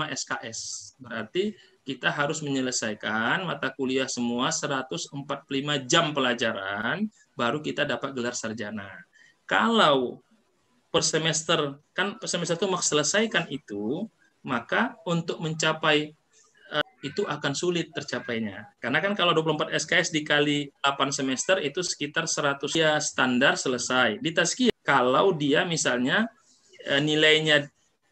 Speaker 4: SKS. Berarti kita harus menyelesaikan mata kuliah semua 145 jam pelajaran baru kita dapat gelar sarjana. Kalau per semester, kan per semester itu maksud selesaikan itu, maka untuk mencapai itu akan sulit tercapainya. Karena kan kalau 24 SKS dikali 8 semester itu sekitar 100 ya standar selesai. Di Tazkiyah kalau dia misalnya nilainya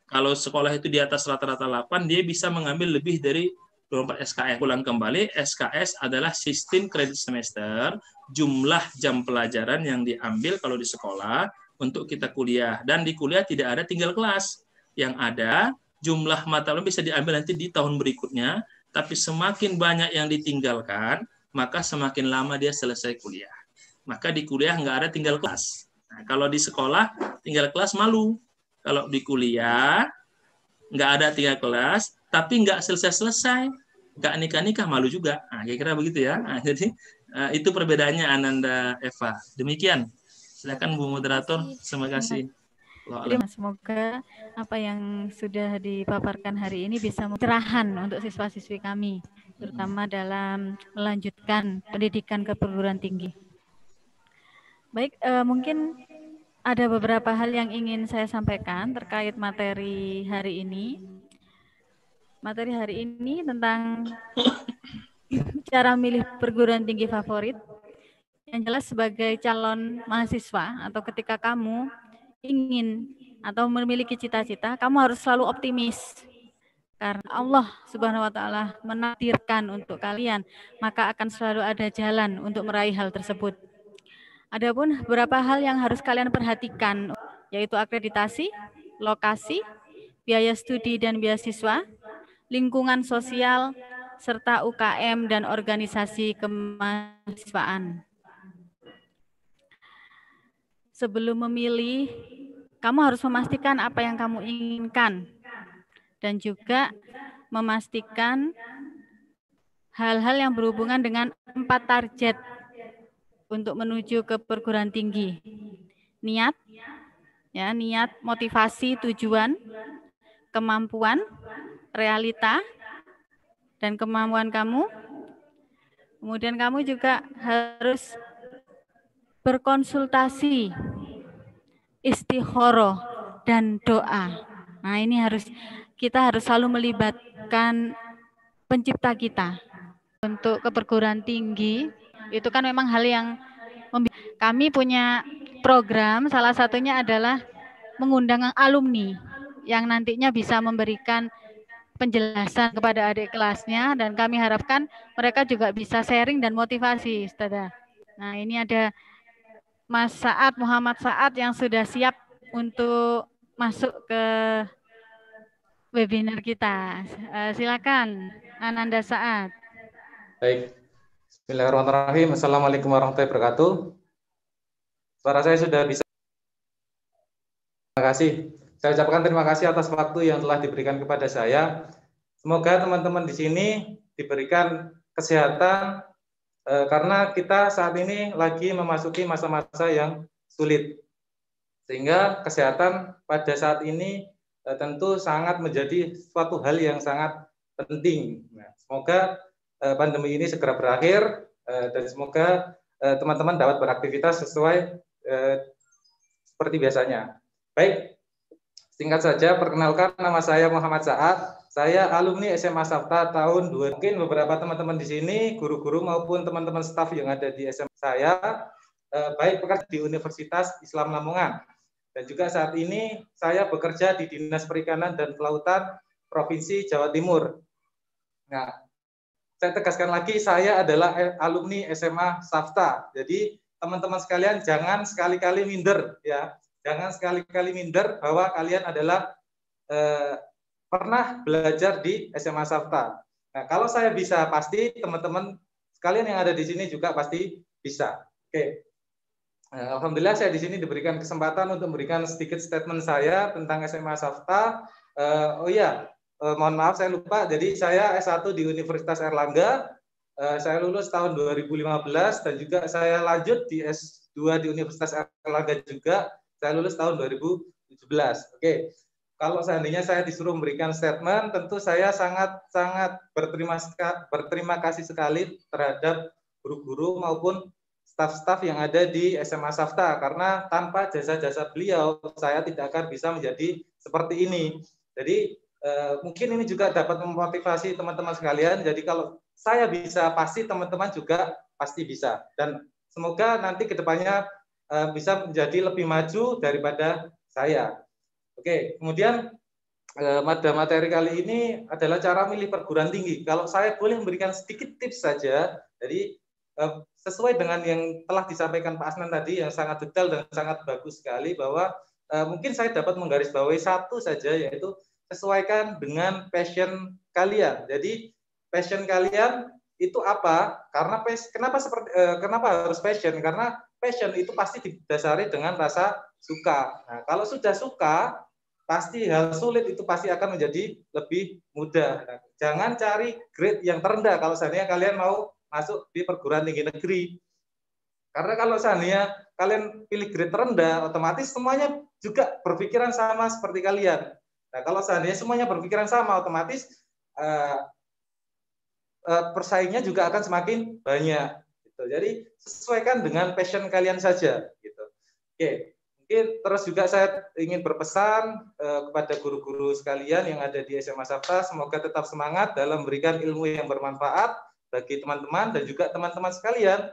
Speaker 4: kalau sekolah itu di atas rata-rata 8, dia bisa mengambil lebih dari 24 SKS. Ulang kembali, SKS adalah sistem kredit semester, jumlah jam pelajaran yang diambil kalau di sekolah untuk kita kuliah. Dan di kuliah tidak ada tinggal kelas. Yang ada jumlah mata pelajaran bisa diambil nanti di tahun berikutnya, tapi semakin banyak yang ditinggalkan, maka semakin lama dia selesai kuliah. Maka di kuliah nggak ada tinggal kelas. Nah, kalau di sekolah tinggal kelas malu. Kalau di kuliah nggak ada tinggal kelas, tapi nggak selesai-selesai, nggak nikah-nikah, malu juga. Nah, kira-kira begitu ya. Nah, jadi itu perbedaannya Ananda, Eva. Demikian. Silakan Bu Moderator. Terima kasih.
Speaker 7: Semoga apa yang sudah dipaparkan hari ini bisa mencerahan untuk siswa-siswi kami, terutama dalam melanjutkan pendidikan ke perguruan tinggi. Baik, mungkin ada beberapa hal yang ingin saya sampaikan terkait materi hari ini. Materi hari ini tentang cara milih perguruan tinggi favorit. Yang jelas sebagai calon mahasiswa atau ketika kamu ingin atau memiliki cita-cita, kamu harus selalu optimis. Karena Allah Subhanahu wa taala menakdirkan untuk kalian, maka akan selalu ada jalan untuk meraih hal tersebut. Adapun beberapa hal yang harus kalian perhatikan, yaitu akreditasi, lokasi, biaya studi dan beasiswa, lingkungan sosial, serta UKM dan organisasi kemahasiswaan. Sebelum memilih, kamu harus memastikan apa yang kamu inginkan dan juga memastikan hal-hal yang berhubungan dengan 4 target untuk menuju ke perguruan tinggi. Niat, ya, niat, motivasi, tujuan, kemampuan, realita, dan kemampuan kamu. Kemudian kamu juga harus berkonsultasi, istikharah, dan doa. Nah, ini kita harus selalu melibatkan pencipta kita. Untuk ke perguruan tinggi, itu kan memang hal yang kami punya program, salah satunya adalah mengundang alumni yang nantinya bisa memberikan penjelasan kepada adik kelasnya, dan kami harapkan mereka juga bisa sharing dan motivasi, Ustazah. Nah, ini ada Mas Saad, Muhammad Saad yang sudah siap untuk masuk ke webinar kita. Silakan, Ananda Saad.
Speaker 10: Baik. Bismillahirrahmanirrahim. Assalamualaikum warahmatullahi wabarakatuh. Suara saya sudah bisa. Terima kasih. Saya ucapkan terima kasih atas waktu yang telah diberikan kepada saya. Semoga teman-teman di sini diberikan kesehatan karena kita saat ini lagi memasuki masa-masa yang sulit. Sehingga kesehatan pada saat ini tentu sangat menjadi suatu hal yang sangat penting. Nah, semoga pandemi ini segera berakhir dan semoga teman-teman dapat beraktivitas sesuai seperti biasanya. Baik, singkat saja perkenalkan, nama saya Muhammad Saad. Saya alumni SMA Safta tahun 2000. Mungkin beberapa teman-teman di sini, guru-guru maupun teman-teman staf yang ada di SMA saya, baik bekerja di Universitas Islam Lamongan. Dan juga saat ini saya bekerja di Dinas Perikanan dan Kelautan Provinsi Jawa Timur. Nah, saya tegaskan lagi, saya adalah alumni SMA Safta. Jadi teman-teman sekalian jangan sekali-kali minder, ya. Jangan sekali-kali minder bahwa kalian adalah pernah belajar di SMA Safta. Nah, kalau saya bisa, pasti teman-teman sekalian yang ada di sini juga pasti bisa. Oke. Alhamdulillah saya di sini diberikan kesempatan untuk memberikan sedikit statement saya tentang SMA Safta. Mohon maaf saya lupa. Jadi saya S1 di Universitas Airlangga. Saya lulus tahun 2015 dan juga saya lanjut di S2 di Universitas Airlangga juga. Saya lulus tahun 2017. Oke. Kalau seandainya saya disuruh memberikan statement, tentu saya sangat berterima kasih sekali terhadap guru-guru maupun staf-staf yang ada di SMA Safta, karena tanpa jasa-jasa beliau saya tidak akan bisa menjadi seperti ini. Jadi mungkin ini juga dapat memotivasi teman-teman sekalian. Jadi kalau saya bisa, pasti teman-teman juga pasti bisa. Dan semoga nanti kedepannya bisa menjadi lebih maju daripada saya. Oke, kemudian pada materi kali ini adalah cara milih perguruan tinggi. Kalau saya boleh memberikan sedikit tips saja, jadi sesuai dengan yang telah disampaikan Pak Asnan tadi yang sangat detail dan sangat bagus sekali, bahwa mungkin saya dapat menggarisbawahi satu saja, yaitu sesuaikan dengan passion kalian. Jadi passion kalian itu apa? Karena kenapa harus passion? Karena passion itu pasti didasari dengan rasa suka. Nah, kalau sudah suka, pasti hal sulit itu pasti akan menjadi lebih mudah. Nah, jangan cari grade yang terendah kalau seandainya kalian mau masuk di perguruan tinggi negeri. Karena kalau seandainya kalian pilih grade terendah, otomatis semuanya juga berpikiran sama seperti kalian. Nah, kalau seandainya semuanya berpikiran sama, otomatis persaingnya juga akan semakin banyak. Gitu. Jadi sesuaikan dengan passion kalian saja. Gitu. Oke, mungkin terus juga saya ingin berpesan kepada guru-guru sekalian yang ada di SMA Safta, semoga tetap semangat dalam memberikan ilmu yang bermanfaat bagi teman-teman dan juga teman-teman sekalian.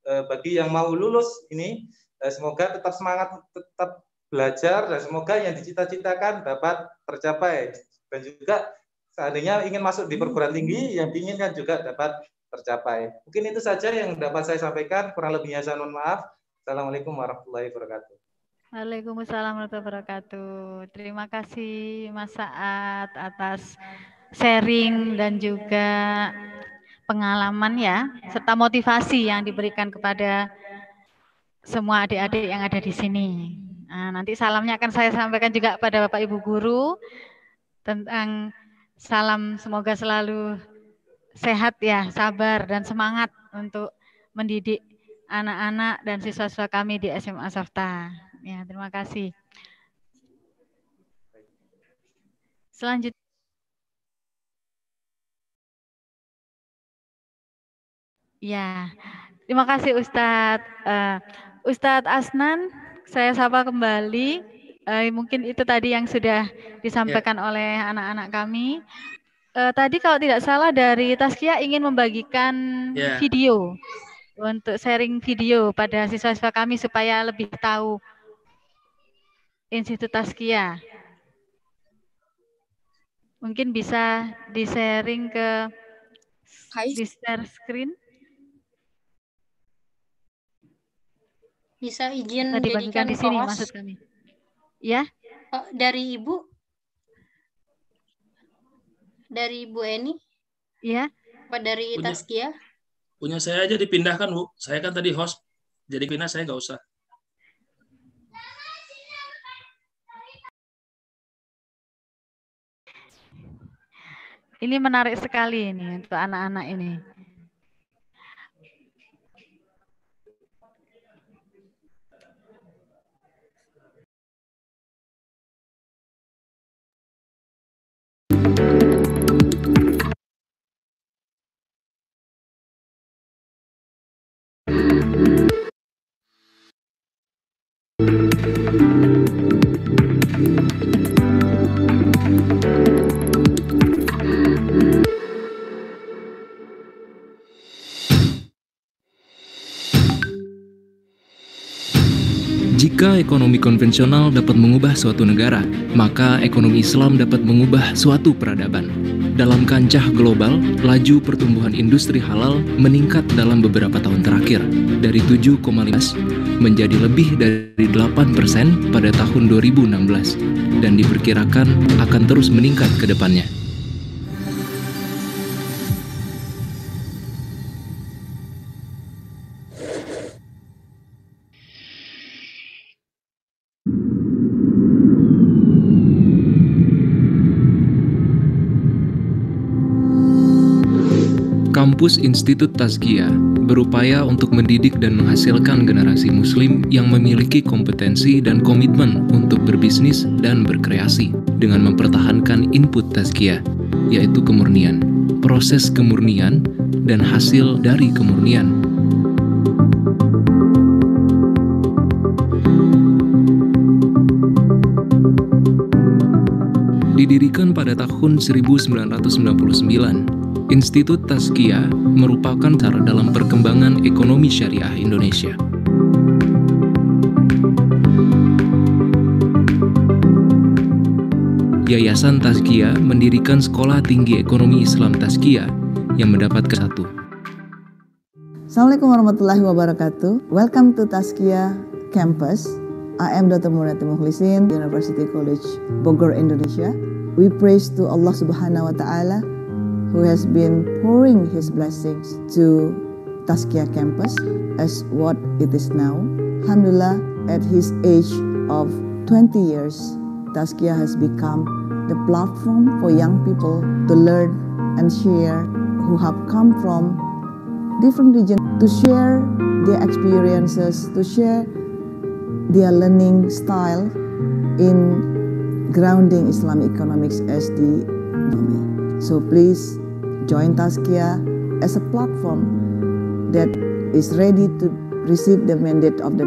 Speaker 10: Bagi yang mau lulus ini, semoga tetap semangat, tetap belajar, dan semoga yang dicita-citakan dapat tercapai. Dan juga seandainya ingin masuk di perguruan tinggi, yang diinginkan juga dapat tercapai. Mungkin itu saja yang dapat saya sampaikan, kurang lebihnya saya mohon maaf. Assalamualaikum warahmatullahi wabarakatuh.
Speaker 7: Waalaikumsalam warahmatullahi wabarakatuh. Terima kasih Mas Saad atas sharing dan juga pengalaman ya, serta motivasi yang diberikan kepada semua adik-adik yang ada di sini. Nah, nanti salamnya akan saya sampaikan juga pada Bapak Ibu Guru tentang salam semoga selalu sehat ya, sabar dan semangat untuk mendidik anak-anak dan siswa-siswa kami di SMA Safta. Ya, terima kasih. Selanjutnya. Ya, terima kasih Ustadz. Ustadz Asnan, saya sapa kembali. Mungkin itu tadi yang sudah disampaikan oleh anak-anak kami. Tadi kalau tidak salah dari Tazkiyah ingin membagikan video untuk sharing video pada siswa-siswa kami supaya lebih tahu Institut Tazkiyah. Mungkin bisa di-sharing ke di-share screen.
Speaker 6: Bisa izin dijadikan
Speaker 7: di sini
Speaker 6: co-host?
Speaker 7: maksud kami. Ya?
Speaker 6: Dari Ibu? Dari Ibu Eni?
Speaker 7: Ya.
Speaker 6: Apa dari Tazkiyah?
Speaker 4: Punya saya aja dipindahkan, Bu. Saya kan tadi host. Jadi pindah saya nggak usah.
Speaker 7: Ini menarik sekali ini untuk anak-anak ini.
Speaker 11: Jika ekonomi konvensional dapat mengubah suatu negara, maka ekonomi Islam dapat mengubah suatu peradaban. Dalam kancah global, laju pertumbuhan industri halal meningkat dalam beberapa tahun terakhir, dari 7,5% menjadi lebih dari 8% pada tahun 2016, dan diperkirakan akan terus meningkat ke depannya. Kampus Institut Tazkiyah berupaya untuk mendidik dan menghasilkan generasi muslim yang memiliki kompetensi dan komitmen untuk berbisnis dan berkreasi dengan mempertahankan input Tazkiyah, yaitu kemurnian, proses kemurnian, dan hasil dari kemurnian. Didirikan pada tahun 1999, Institut Tazkiyah merupakan cara dalam perkembangan ekonomi syariah Indonesia. Yayasan Tazkiyah mendirikan Sekolah Tinggi Ekonomi Islam Tazkiyah yang mendapat ke-1.
Speaker 12: Assalamualaikum warahmatullahi wabarakatuh. Welcome to Tazkiyah Campus. I am Dr. Murati Mukhlisin, University College Bogor, Indonesia. We praise to Allah Subhanahu wa Ta'ala who has been pouring his blessings to Tazkiyah campus as what it is now. Alhamdulillah, at his age of 20 years, Tazkiyah has become the platform for young people to learn and share, who have come from different regions, to share their experiences, to share their learning style in grounding Islamic economics as the economy. So please join Tazkiyah as a platform that is ready to receive the mandate of the